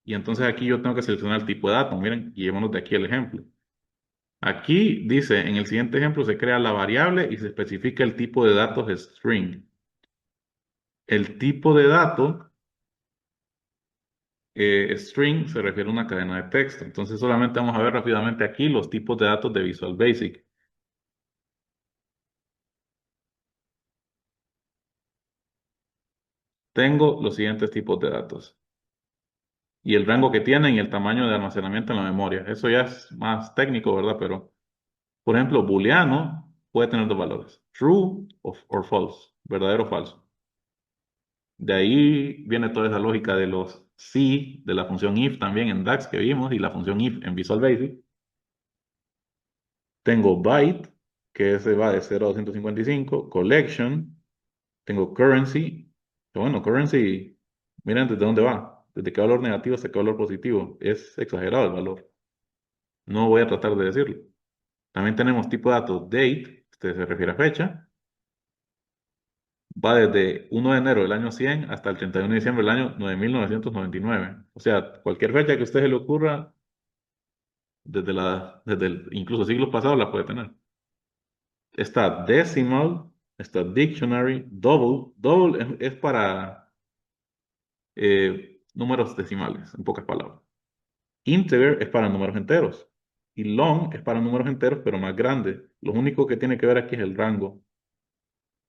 y entonces aquí yo tengo que seleccionar el tipo de dato. Miren, y llevémonos de aquí el ejemplo. Aquí dice, en el siguiente ejemplo se crea la variable y se especifica el tipo de datos string. El tipo de dato string se refiere a una cadena de texto. Entonces solamente vamos a ver rápidamente aquí los tipos de datos de Visual Basic. Tengo los siguientes tipos de datos y el rango que tienen y el tamaño de almacenamiento en la memoria. Eso ya es más técnico, ¿verdad? Pero, por ejemplo, booleano puede tener 2 valores, true or false, verdadero o falso. De ahí viene toda esa lógica de los si, de la función if también en DAX que vimos y la función if en Visual Basic. Tengo byte, que ese va de 0 a 255, collection, tengo currency, que bueno, currency, miren desde dónde va, desde qué valor negativo hasta qué valor positivo, es exagerado el valor, no voy a tratar de decirlo. También tenemos tipo de datos date, este se refiere a fecha. Va desde 1 de enero del año 100 hasta el 31 de diciembre del año 9999. O sea, cualquier fecha que a usted se le ocurra, incluso siglos pasados, la puede tener. Está decimal, está dictionary, double. Double es para números decimales, en pocas palabras. Integer es para números enteros. Y long es para números enteros, pero más grandes. Lo único que tiene que ver aquí es el rango.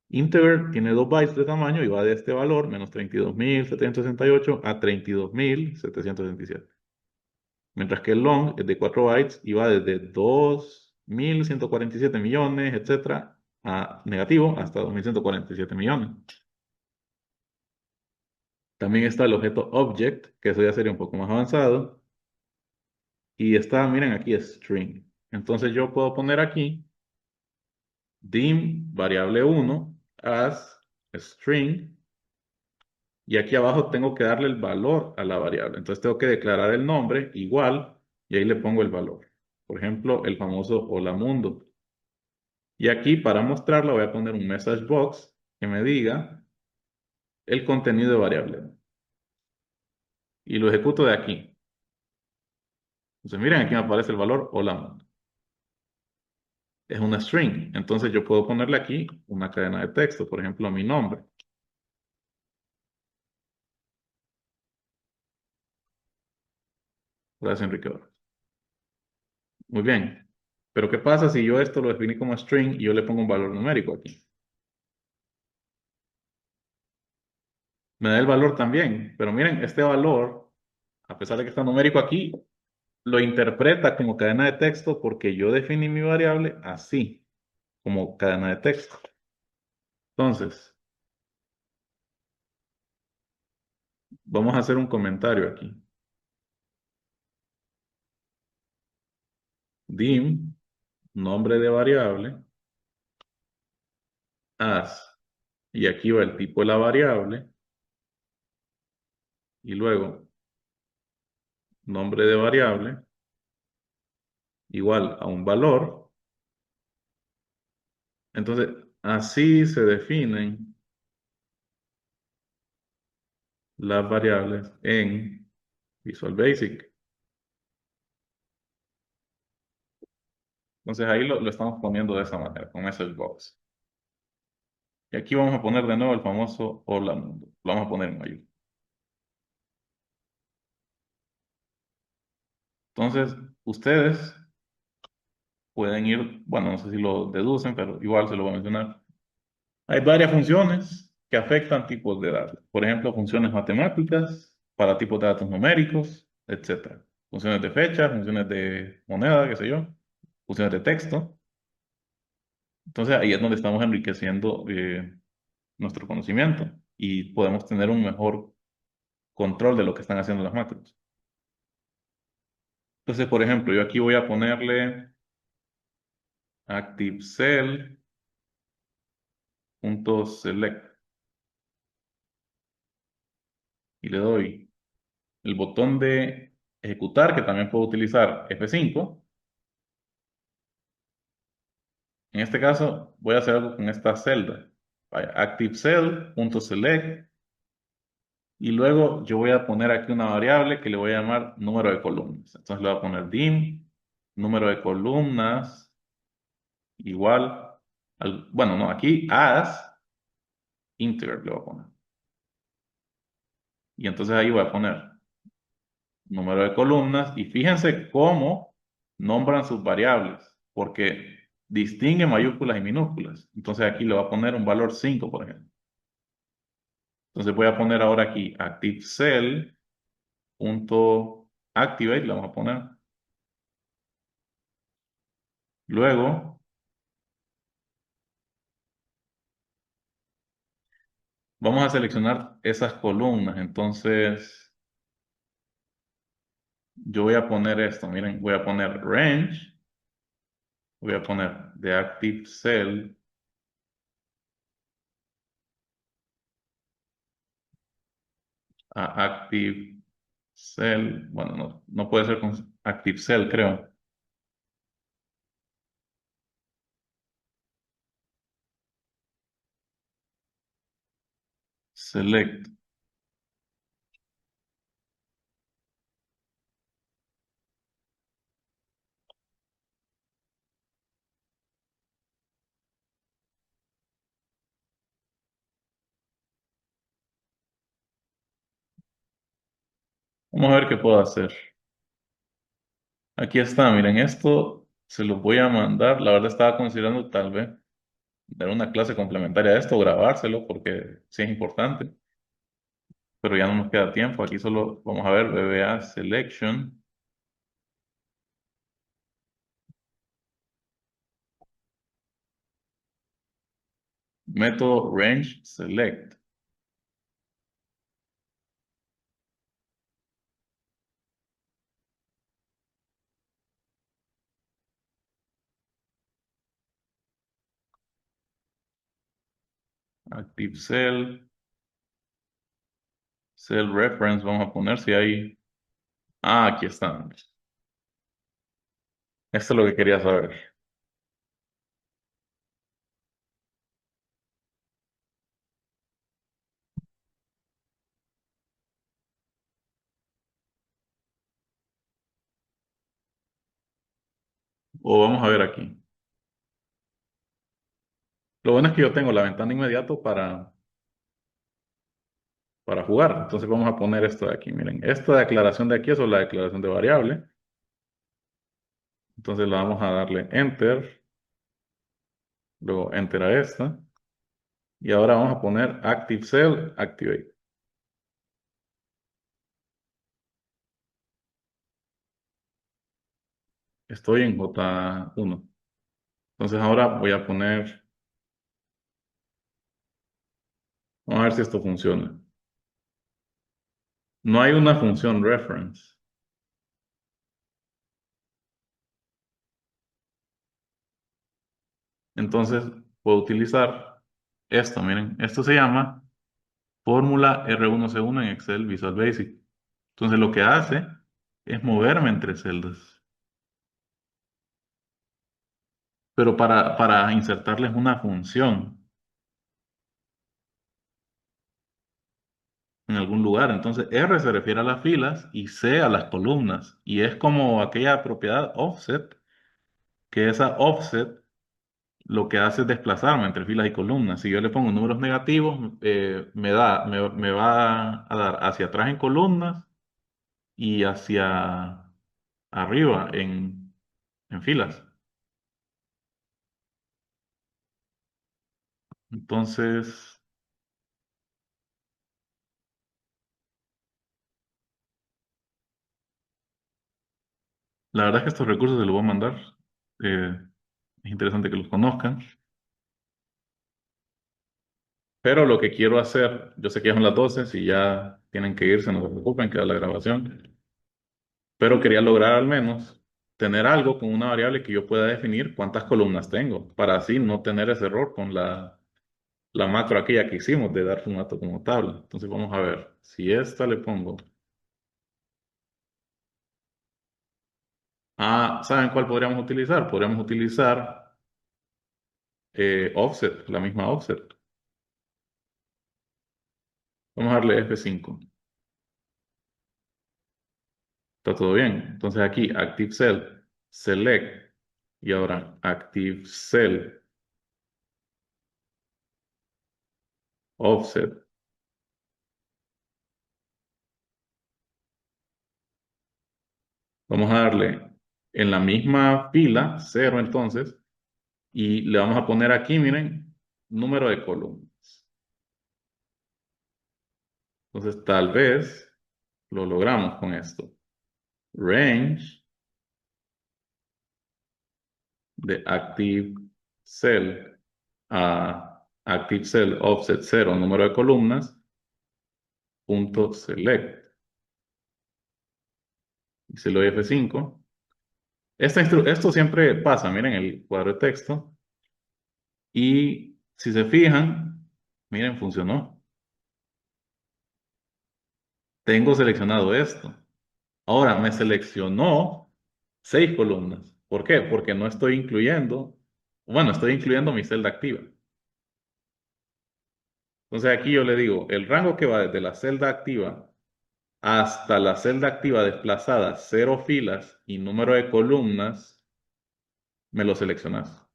Integer tiene 2 bytes de tamaño y va de este valor, menos 32.768 a 32.767. Mientras que el long es de 4 bytes y va desde 2.147 millones, etcétera, a negativo hasta 2.147 millones. También está el objeto object, que eso ya sería un poco más avanzado. Y está, miren, aquí es string. Entonces yo puedo poner aquí dim variable 1 as string. Y aquí abajo tengo que darle el valor a la variable. Entonces tengo que declarar el nombre igual y ahí le pongo el valor. Por ejemplo, el famoso hola mundo. Y aquí para mostrarlo voy a poner un message box que me diga el contenido de variable. Y lo ejecuto de aquí. Entonces miren, aquí me aparece el valor hola mundo. Es una string. Entonces yo puedo ponerle aquí una cadena de texto, por ejemplo, mi nombre. Gracias, Enrique. Muy bien. Pero ¿qué pasa si yo esto lo definí como string y yo le pongo un valor numérico aquí? Me da el valor también, pero miren, este valor, a pesar de que está numérico aquí, lo interpreta como cadena de texto porque yo definí mi variable así, como cadena de texto. Entonces, vamos a hacer un comentario aquí. Dim, nombre de variable, as, y aquí va el tipo de la variable, y luego nombre de variable igual a un valor. Entonces, así se definen las variables en Visual Basic. Entonces ahí lo estamos poniendo de esa manera, con message box. Y aquí vamos a poner de nuevo el famoso hola mundo. Lo vamos a poner en mayúsculas. Entonces, ustedes pueden ir, bueno, no sé si lo deducen, pero igual se lo voy a mencionar. Hay varias funciones que afectan tipos de datos. Por ejemplo, funciones matemáticas para tipos de datos numéricos, etcétera. Funciones de fecha, funciones de moneda, qué sé yo, funciones de texto. Entonces ahí es donde estamos enriqueciendo nuestro conocimiento y podemos tener un mejor control de lo que están haciendo las máquinas. Entonces, por ejemplo, yo aquí voy a ponerle ActiveCell.select y le doy el botón de ejecutar, que también puedo utilizar F5. En este caso, voy a hacer algo con esta celda. Vaya, ActiveCell.select y luego yo voy a poner aquí una variable que le voy a llamar número de columnas. Entonces le voy a poner dim, número de columnas igual bueno, no, aquí as integer le voy a poner. Y entonces ahí voy a poner número de columnas y fíjense cómo nombran sus variables, porque distingue mayúsculas y minúsculas. Entonces aquí le voy a poner un valor 5, por ejemplo. Entonces voy a poner ahora aquí ActiveCell.activate, le vamos a poner. Luego vamos a seleccionar esas columnas. Entonces yo voy a poner esto, miren, voy a poner range, voy a poner de ActiveCell a ActiveCell, bueno, no puede ser con ActiveCell, creo. select. Vamos a ver qué puedo hacer. Aquí está, miren, esto se lo voy a mandar. La verdad estaba considerando tal vez dar una clase complementaria a esto, grabárselo, porque sí es importante, pero ya no nos queda tiempo. Aquí solo vamos a ver VBA Selection, método Range Select, Active Cell, Cell Reference, vamos a poner si hay. Ah, aquí está. Esto es lo que quería saber. O vamos a ver aquí. Lo bueno es que yo tengo la ventana inmediato para jugar. Entonces vamos a poner esto de aquí. Miren, esta declaración de aquí es la declaración de variable. Entonces le vamos a darle Enter, luego Enter a esta. Y ahora vamos a poner Active Cell Activate. Estoy en J1. Entonces ahora voy a poner, vamos a ver si esto funciona. No hay una función reference. Entonces puedo utilizar esto. Miren, esto se llama fórmula R1C1 en Excel Visual Basic. Entonces lo que hace es moverme entre celdas. Pero para insertarles una función en algún lugar. Entonces R se refiere a las filas y C a las columnas. Y es como aquella propiedad offset, que esa offset lo que hace es desplazarme entre filas y columnas. Si yo le pongo números negativos, me va a dar hacia atrás en columnas y hacia arriba en filas. Entonces, la verdad es que estos recursos se los voy a mandar. Eh, es interesante que los conozcan. Pero lo que quiero hacer, yo sé que ya son las 12, si ya tienen que irse, no se preocupen, queda la grabación. Pero quería lograr al menos tener algo con una variable que yo pueda definir cuántas columnas tengo, para así no tener ese error con la macro aquella que hicimos de dar formato como tabla. Entonces vamos a ver, si esta le pongo, ¿saben cuál podríamos utilizar? Podríamos utilizar offset, la misma offset. Vamos a darle F5. Está todo bien. Entonces aquí, Active Cell, Select, y ahora Active Cell, Offset. Vamos a darle en la misma fila, 0 entonces, y le vamos a poner aquí, miren, número de columnas. Entonces tal vez lo logramos con esto. Range de Active Cell a Active Cell Offset 0, número de columnas, punto select. Y se lo doy F5. Esto siempre pasa, miren el cuadro de texto. Y si se fijan, miren, funcionó. Tengo seleccionado esto. Ahora me seleccionó 6 columnas. ¿Por qué? Porque no estoy incluyendo, bueno, estoy incluyendo mi celda activa. Entonces aquí yo le digo, el rango que va desde la celda activa hasta la celda activa desplazada, cero filas y número de columnas, me lo seleccionas.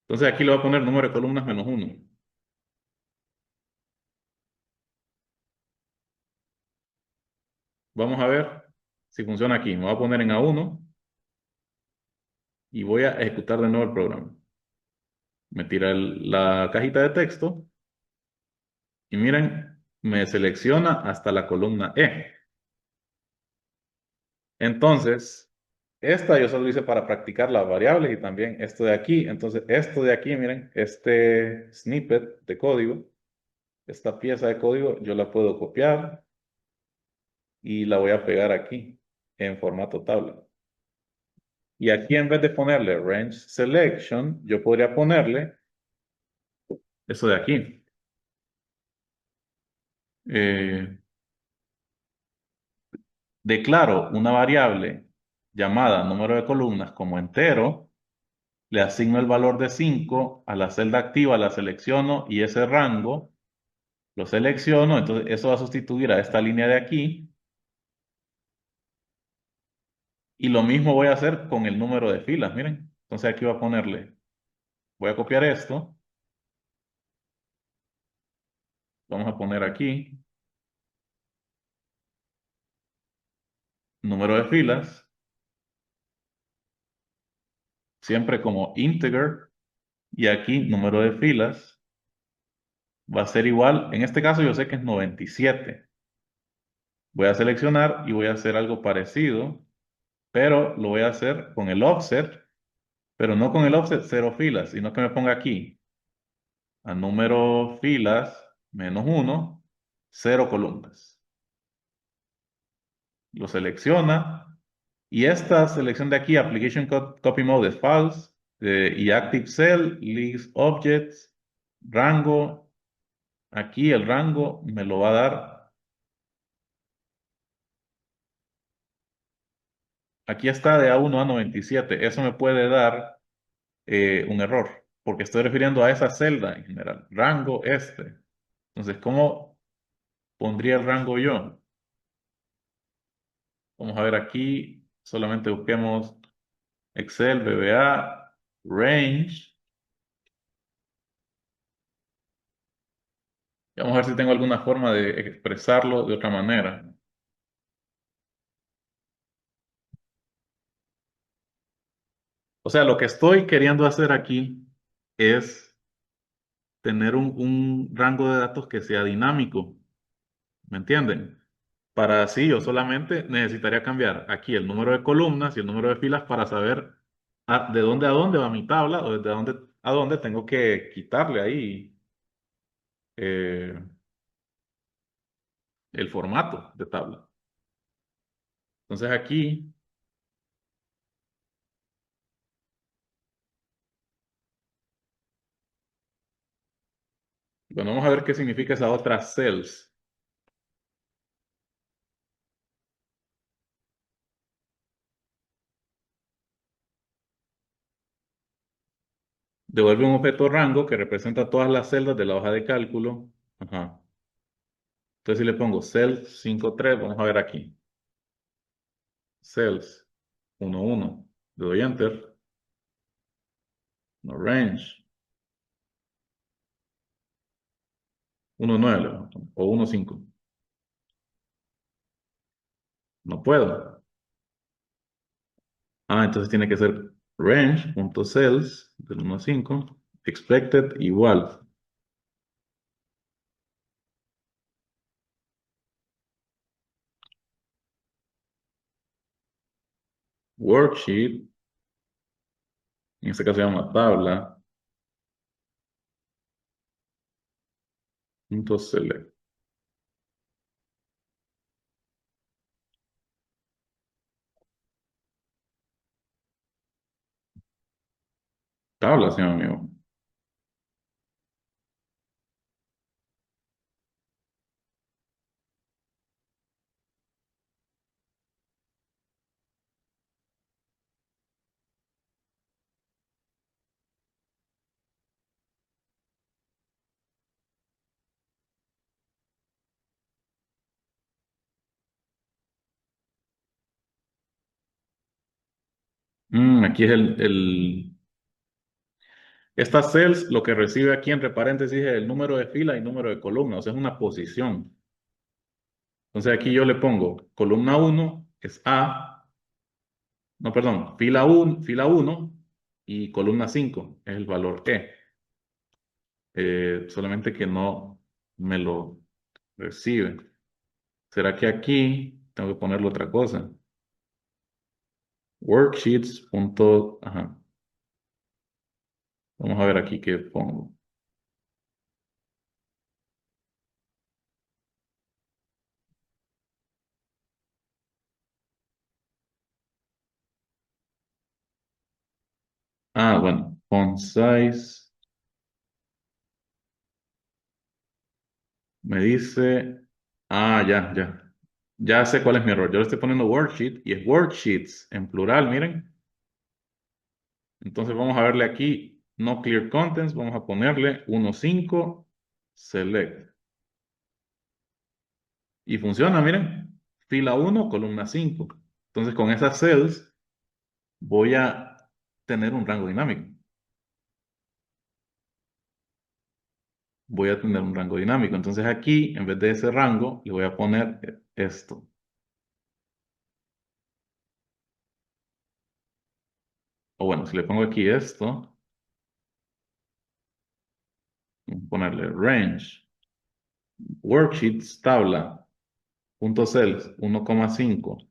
Entonces aquí le voy a poner número de columnas menos uno. Vamos a ver si funciona aquí. Me voy a poner en A1 y voy a ejecutar de nuevo el programa. Me tira la cajita de texto y miren, me selecciona hasta la columna E. Entonces, esta yo solo hice para practicar las variables y también esto de aquí. Entonces, esto de aquí, miren, este snippet de código, esta pieza de código, yo la puedo copiar y la voy a pegar aquí en formato tabla. Y aquí en vez de ponerle range selection, yo podría ponerle eso de aquí. Eh, Declaro una variable llamada número de columnas como entero, le asigno el valor de 5 a la celda activa, la selecciono y ese rango lo selecciono, entonces eso va a sustituir a esta línea de aquí y lo mismo voy a hacer con el número de filas, miren. Entonces aquí voy a ponerle, voy a copiar esto, vamos a poner aquí número de filas, siempre como integer, y aquí número de filas va a ser igual, en este caso yo sé que es 97. Voy a seleccionar y voy a hacer algo parecido, pero lo voy a hacer con el offset, pero no con el offset cero filas, sino que me ponga aquí a número filas menos uno, cero columnas. Lo selecciona y esta selección de aquí, Application Copy Mode es false, y Active Cell, List Objects, rango, aquí el rango me lo va a dar, aquí está de A1 a 97, eso me puede dar un error, porque estoy refiriendo a esa celda en general, rango este. Entonces, ¿cómo pondría el rango yo? Vamos a ver aquí, solamente busquemos Excel, VBA, range. Y vamos a ver si tengo alguna forma de expresarlo de otra manera. O sea, lo que estoy queriendo hacer aquí es tener un rango de datos que sea dinámico. ¿Me entienden? Para así yo solamente necesitaría cambiar aquí el número de columnas y el número de filas para saber de dónde a dónde va mi tabla o desde dónde a dónde tengo que quitarle ahí eh, el formato de tabla. Entonces aquí, bueno, vamos a ver qué significa esa otra cells. Devuelve un objeto rango que representa todas las celdas de la hoja de cálculo. Ajá. Entonces si le pongo cells 53, vamos a ver aquí. Cells 11. Le doy enter. No range. 19 o 15. No puedo. Ah, entonces tiene que ser range.cells del 1 a 5, expected igual. Worksheet, en este caso se llama tabla, punto select. Tabla, señor amigo. Aquí es estas cells, lo que recibe aquí entre paréntesis es el número de fila y número de columna, o sea, es una posición. Entonces aquí yo le pongo columna uno es A, no, perdón, fila uno y columna 5 es el valor E. Solamente que no me lo recibe. ¿Será que aquí tengo que ponerle otra cosa? Worksheets. Ajá. Vamos a ver aquí qué pongo. Bueno, font size. Me dice, ya. Ya sé cuál es mi error. Yo le estoy poniendo worksheet y es worksheets en plural, miren. Entonces vamos a verle aquí, no clear contents, vamos a ponerle 1.5 select. Y funciona, miren. Fila uno columna 5. Entonces con esas cells voy a tener un rango dinámico. Voy a tener un rango dinámico. Entonces aquí, en vez de ese rango, le voy a poner esto. O bueno, si le pongo aquí esto, voy a ponerle range, worksheets, tabla, punto cells 1,5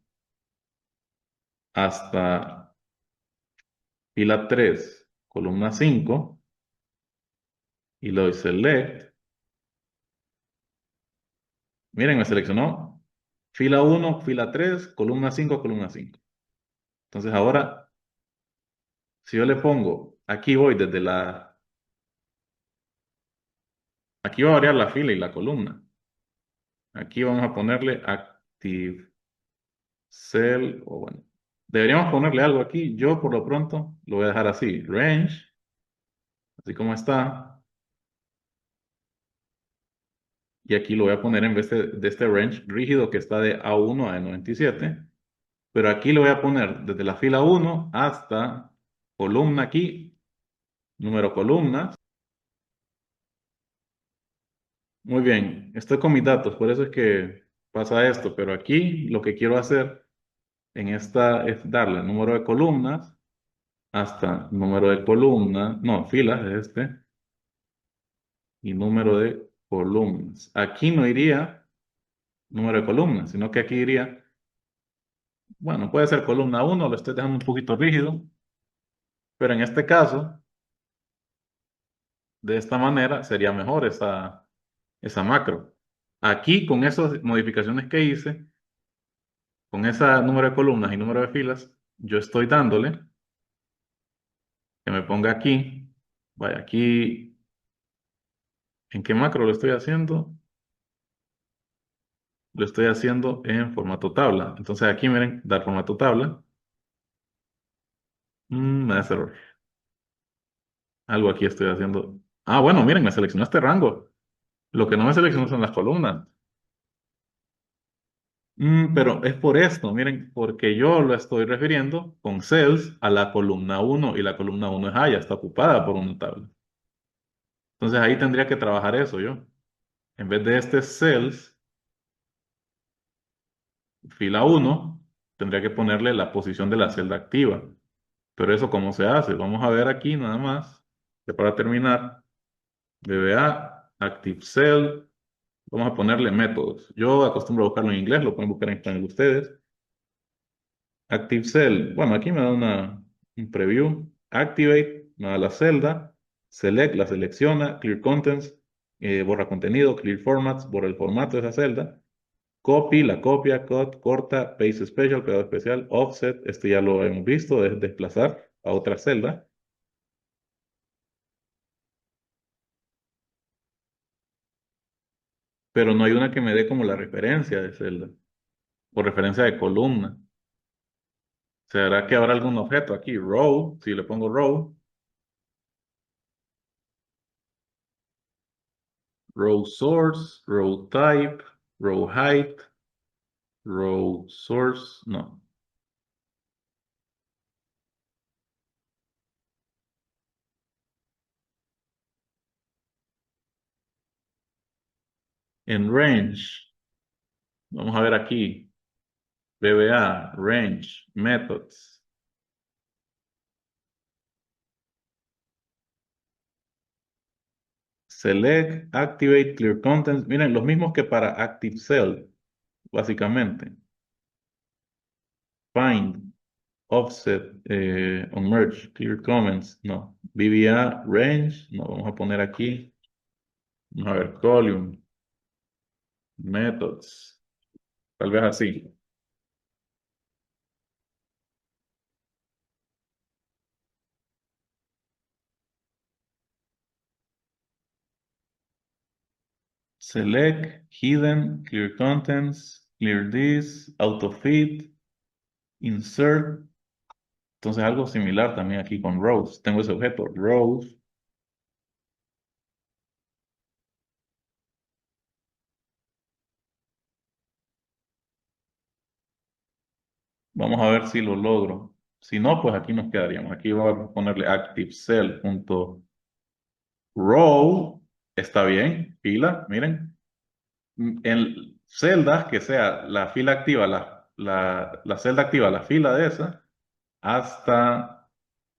hasta fila 3 columna 5 y le doy select. Miren, me seleccionó fila uno fila 3 columna 5 columna 5. Entonces ahora, si yo le pongo, aquí voy desde aquí va a variar la fila y la columna. Aquí vamos a ponerle active cell, o bueno, deberíamos ponerle algo aquí. Yo por lo pronto lo voy a dejar así, range, así como está. Y aquí lo voy a poner en vez de este range rígido que está de A1 a E97. Pero aquí lo voy a poner desde la fila 1 hasta columna aquí, número columnas. Muy bien, estoy con mis datos, por eso es que pasa esto. Pero aquí lo que quiero hacer en esta es darle el número de columnas hasta número de columnas, no, filas es este, y número de columnas. Aquí no iría número de columnas, sino que aquí iría, bueno, puede ser columna uno, lo estoy dejando un poquito rígido, pero en este caso, de esta manera, sería mejor esa macro. Aquí, con esas modificaciones que hice, con ese número de columnas y número de filas, yo estoy dándole que me ponga aquí, vaya, aquí, ¿en qué macro lo estoy haciendo? Lo estoy haciendo en formato tabla. Entonces aquí, miren, dar formato tabla. Me da ese error. Algo aquí estoy haciendo. Bueno, miren, me seleccionó este rango. Lo que no me seleccionó son las columnas. Pero es por esto, miren, porque yo lo estoy refiriendo con cells a la columna uno y la columna uno es A, ya está ocupada por una tabla. Entonces ahí tendría que trabajar eso yo. En vez de este cells, fila uno tendría que ponerle la posición de la celda activa. Pero eso, ¿cómo se hace? Vamos a ver aquí nada más, que para terminar, VBA, Active Cell, vamos a ponerle métodos. Yo acostumbro a buscarlo en inglés, lo pueden buscar en español ustedes. Active Cell, bueno, aquí me da un preview. Activate, me da la celda. Select, la selecciona. Clear Contents, borra contenido. Clear Formats, borra el formato de esa celda. Copy, la copia. Cut, corta. Paste Special, pegado especial. Offset, este ya lo hemos visto, es desplazar a otra celda. Pero no hay una que me dé como la referencia de celda o referencia de columna. ¿Será que habrá algún objeto aquí? Row, si le pongo row source, row type, row height, row source, no. En range, vamos a ver aquí, VBA, range, methods. Select, activate, clear contents. Miren, los mismos que para Active Cell, básicamente. Find, offset, on merge, clear comments, no. VBA, range, no, vamos a poner aquí. Vamos a ver, column, methods, tal vez así. Select, hidden, clear contents, clear this, autofit, insert. Entonces algo similar también aquí con rows. Tengo ese objeto, rows. Vamos a ver si lo logro. Si no, pues aquí nos quedaríamos. Aquí vamos a ponerle ActiveCell.row. Está bien, fila, miren. En celdas que sea la fila activa, la celda activa, la fila de esa, hasta,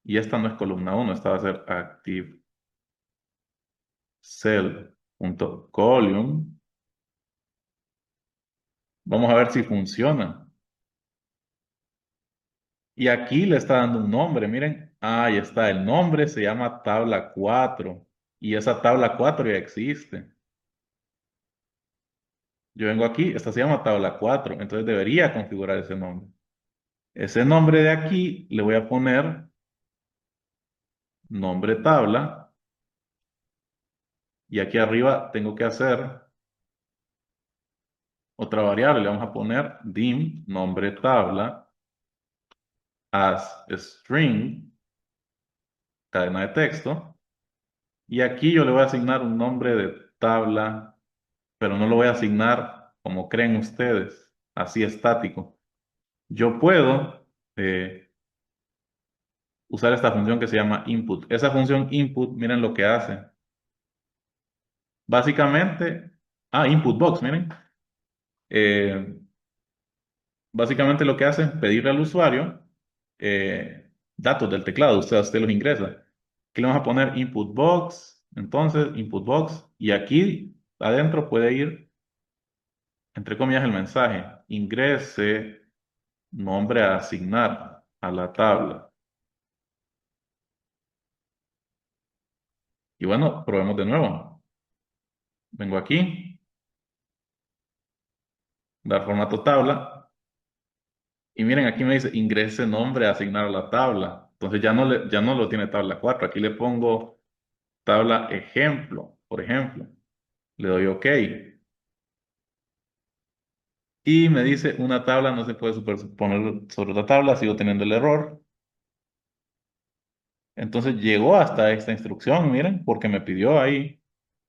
y esta no es columna uno, esta va a ser ActiveCell.column. Vamos a ver si funciona. Y aquí le está dando un nombre, miren. Ahí está, el nombre se llama tabla 4. Y esa tabla 4 ya existe. Yo vengo aquí, esta se llama tabla 4, entonces debería configurar ese nombre. Ese nombre de aquí le voy a poner nombre tabla. Y aquí arriba tengo que hacer otra variable. Le vamos a poner dim nombre tabla as string, cadena de texto. Y aquí yo le voy a asignar un nombre de tabla, pero no lo voy a asignar como creen ustedes, así estático. Yo puedo usar esta función que se llama input. Esa función input, miren lo que hace. Básicamente, input box, miren. Eh, Básicamente lo que hace es pedirle al usuario datos del teclado, usted los ingresa. Aquí le vamos a poner input box, entonces input box, y aquí adentro puede ir, entre comillas, el mensaje, ingrese nombre a asignar a la tabla. Y bueno, probemos de nuevo. Vengo aquí, dar formato tabla, y miren, aquí me dice ingrese nombre a asignar a la tabla. Entonces ya no lo tiene tabla 4. Aquí le pongo tabla ejemplo, por ejemplo. Le doy OK. Y me dice una tabla no se puede superponer sobre otra tabla, sigo teniendo el error. Entonces llegó hasta esta instrucción, miren, porque me pidió ahí,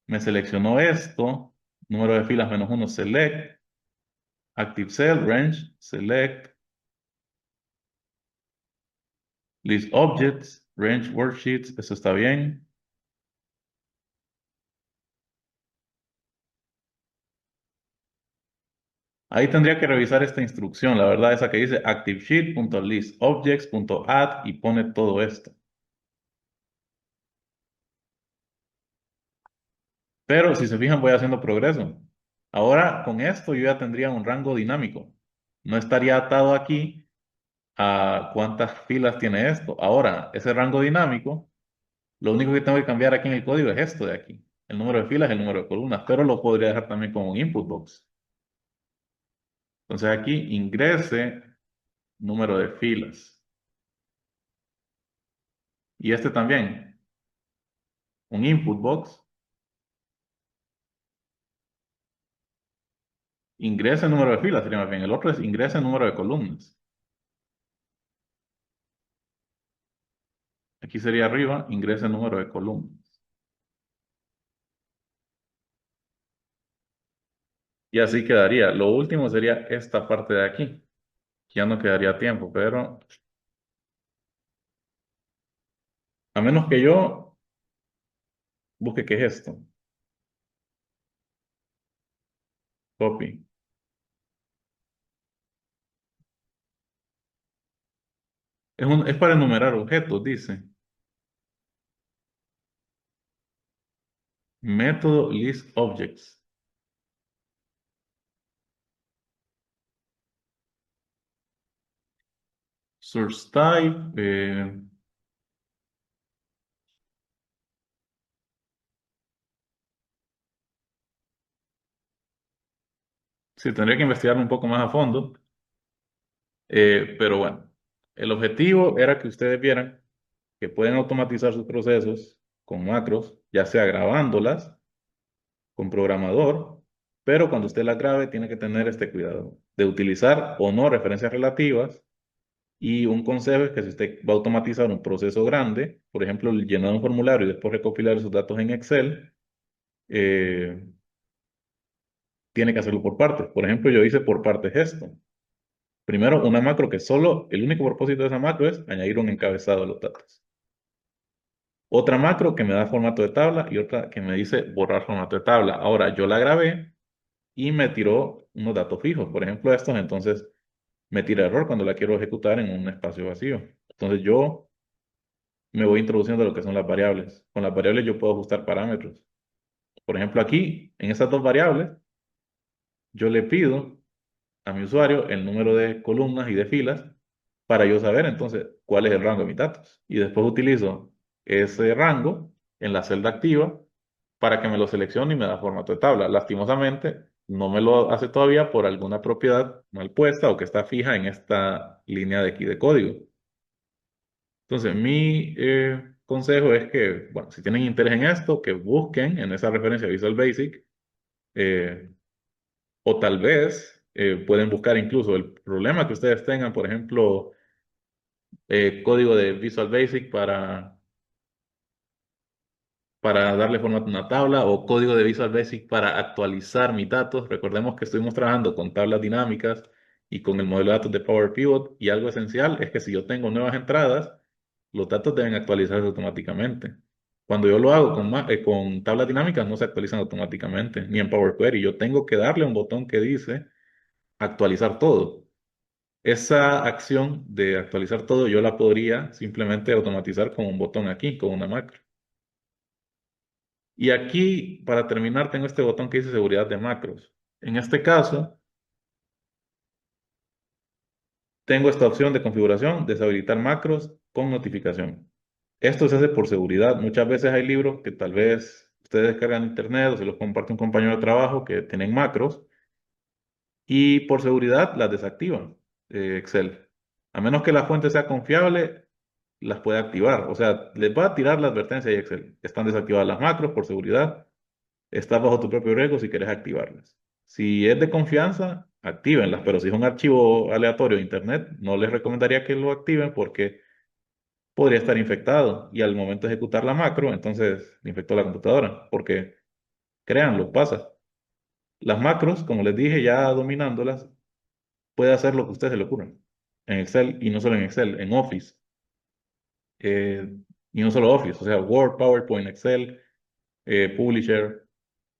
me seleccionó esto, número de filas -1, select, active cell, range, select, list objects, range worksheets, eso está bien. Ahí tendría que revisar esta instrucción, la verdad, esa que dice ActiveSheet.listObjects.add y pone todo esto. Pero si se fijan, voy haciendo progreso. Ahora con esto yo ya tendría un rango dinámico. No estaría atado aquí a cuántas filas tiene esto. Ahora, ese rango dinámico, lo único que tengo que cambiar aquí en el código es esto de aquí. El número de filas, el número de columnas, pero lo podría dejar también como un input box. Entonces aquí ingrese número de filas. Y este también, un input box, ingrese número de filas, sería más bien. El otro es ingrese número de columnas. Aquí sería arriba, ingrese número de columnas. Y así quedaría. Lo último sería esta parte de aquí. Ya no quedaría tiempo, pero a menos que yo busque qué es esto. Copy. Es para enumerar objetos, dice. Método list objects. Source type. Sí, tendría que investigarlo un poco más a fondo. Pero bueno, el objetivo era que ustedes vieran que pueden automatizar sus procesos con macros, ya sea grabándolas con programador, pero cuando usted las grabe tiene que tener este cuidado de utilizar o no referencias relativas. Y un consejo es que si usted va a automatizar un proceso grande, por ejemplo, llenar un formulario y después recopilar esos datos en Excel, eh, tiene que hacerlo por partes. Por ejemplo, yo hice por partes esto. Primero, una macro que solo, el único propósito de esa macro es añadir un encabezado a los datos. Otra macro que me da formato de tabla y otra que me dice borrar formato de tabla. Ahora, yo la grabé y me tiró unos datos fijos. Por ejemplo, estos, entonces me tira error cuando la quiero ejecutar en un espacio vacío. Entonces yo me voy introduciendo lo que son las variables. Con las variables yo puedo ajustar parámetros. Por ejemplo, aquí, en estas dos variables, yo le pido a mi usuario el número de columnas y de filas para yo saber entonces cuál es el rango de mis datos. Y después utilizo ese rango en la celda activa para que me lo seleccione y me da formato de tabla. Lastimosamente, no me lo hace todavía por alguna propiedad mal puesta o que está fija en esta línea de aquí de código. Entonces, mi consejo es que, bueno, si tienen interés en esto, que busquen en esa referencia Visual Basic, eh, o tal vez pueden buscar incluso el problema que ustedes tengan, por ejemplo, código de Visual Basic para darle formato a una tabla o código de Visual Basic para actualizar mis datos. Recordemos que estuvimos trabajando con tablas dinámicas y con el modelo de datos de Power Pivot y algo esencial es que si yo tengo nuevas entradas, los datos deben actualizarse automáticamente. Cuando yo lo hago con tablas dinámicas no se actualizan automáticamente, ni en Power Query. Yo tengo que darle un botón que dice actualizar todo. Esa acción de actualizar todo yo la podría simplemente automatizar con un botón aquí, con una macro. Y aquí, para terminar, tengo este botón que dice seguridad de macros. En este caso, tengo esta opción de configuración, deshabilitar macros con notificación. Esto se hace por seguridad. Muchas veces hay libros que tal vez ustedes descargan en internet o se los comparte un compañero de trabajo que tienen macros y por seguridad las desactivan, Excel. A menos que la fuente sea confiable, las puede activar. O sea, les va a tirar la advertencia de Excel. Están desactivadas las macros por seguridad. Estás bajo tu propio riesgo si quieres activarlas. Si es de confianza, actívenlas, pero si es un archivo aleatorio de internet, no les recomendaría que lo activen porque podría estar infectado y al momento de ejecutar la macro, entonces le infectó la computadora, porque créanlo, pasa. Las macros, como les dije, ya dominándolas, puede hacer lo que a usted se le ocurra en Excel y no solo en Excel, en Office. eh, y no solo Office, o sea, Word, PowerPoint, Excel, Publisher,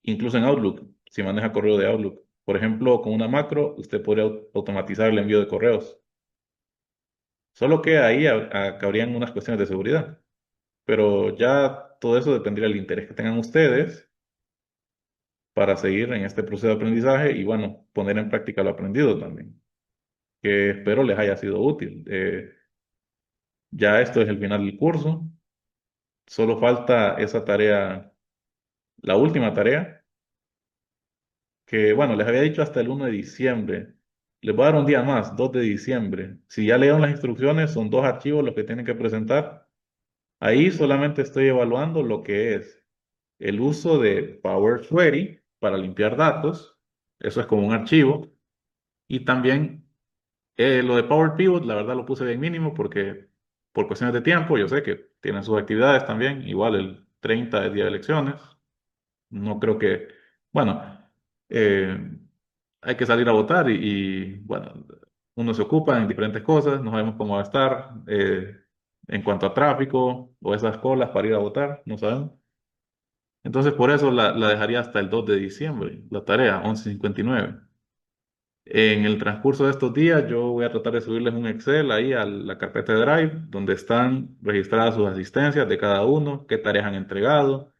incluso en Outlook, si maneja correo de Outlook. Por ejemplo, con una macro, usted podría automatizar el envío de correos. Solo que ahí cabrían unas cuestiones de seguridad. Pero ya todo eso dependería del interés que tengan ustedes para seguir en este proceso de aprendizaje y, bueno, poner en práctica lo aprendido también, que espero les haya sido útil. Ya esto es el final del curso. Solo falta esa tarea, la última tarea, que bueno, les había dicho hasta el 1 de diciembre. Les voy a dar un día más, 2 de diciembre. Si ya leyeron las instrucciones, son dos archivos los que tienen que presentar. Ahí solamente estoy evaluando lo que es el uso de Power Query para limpiar datos. Eso es como un archivo. Y también lo de Power Pivot, la verdad lo puse bien mínimo porque por cuestiones de tiempo, yo sé que tienen sus actividades también. Igual el 30 es día de elecciones. No creo que, bueno, eh, hay que salir a votar bueno, uno se ocupa en diferentes cosas, no sabemos cómo va a estar en cuanto a tráfico o esas colas para ir a votar, no sabemos. Entonces, por eso la dejaría hasta el 2 de diciembre, la tarea, 11:59. En el transcurso de estos días, yo voy a tratar de subirles un Excel ahí a la carpeta de Drive, donde están registradas sus asistencias de cada uno, qué tareas han entregado,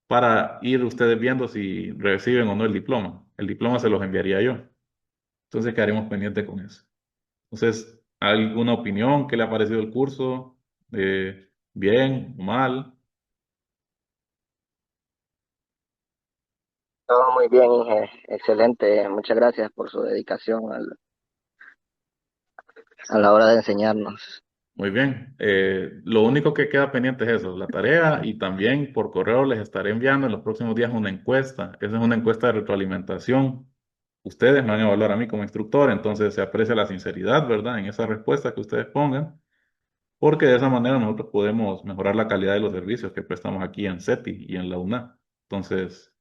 para ir ustedes viendo si reciben o no el diploma. El diploma se los enviaría yo. Entonces, quedaremos pendientes con eso. Entonces, ¿alguna opinión? ¿Qué le ha parecido el curso? ¿Bien o mal? Todo muy bien, Inge. Excelente. Muchas gracias por su dedicación a la hora de enseñarnos. Muy bien. Lo único que queda pendiente es eso, la tarea, y también por correo les estaré enviando en los próximos días una encuesta. Esa es una encuesta de retroalimentación. Ustedes me van a evaluar a mí como instructor, entonces se aprecia la sinceridad, ¿verdad? En esa respuesta que ustedes pongan, porque de esa manera nosotros podemos mejorar la calidad de los servicios que prestamos aquí en CETI y en la UNA. Entonces,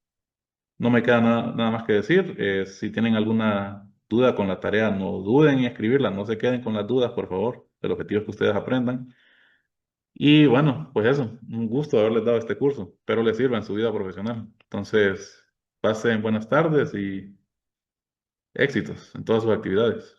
no me queda nada más que decir. Si tienen alguna duda con la tarea, no duden en escribirla, no se queden con las dudas, por favor. El objetivo es que ustedes aprendan. Y bueno, pues eso, un gusto haberles dado este curso. Espero les sirva en su vida profesional. Entonces, pasen buenas tardes y éxitos en todas sus actividades.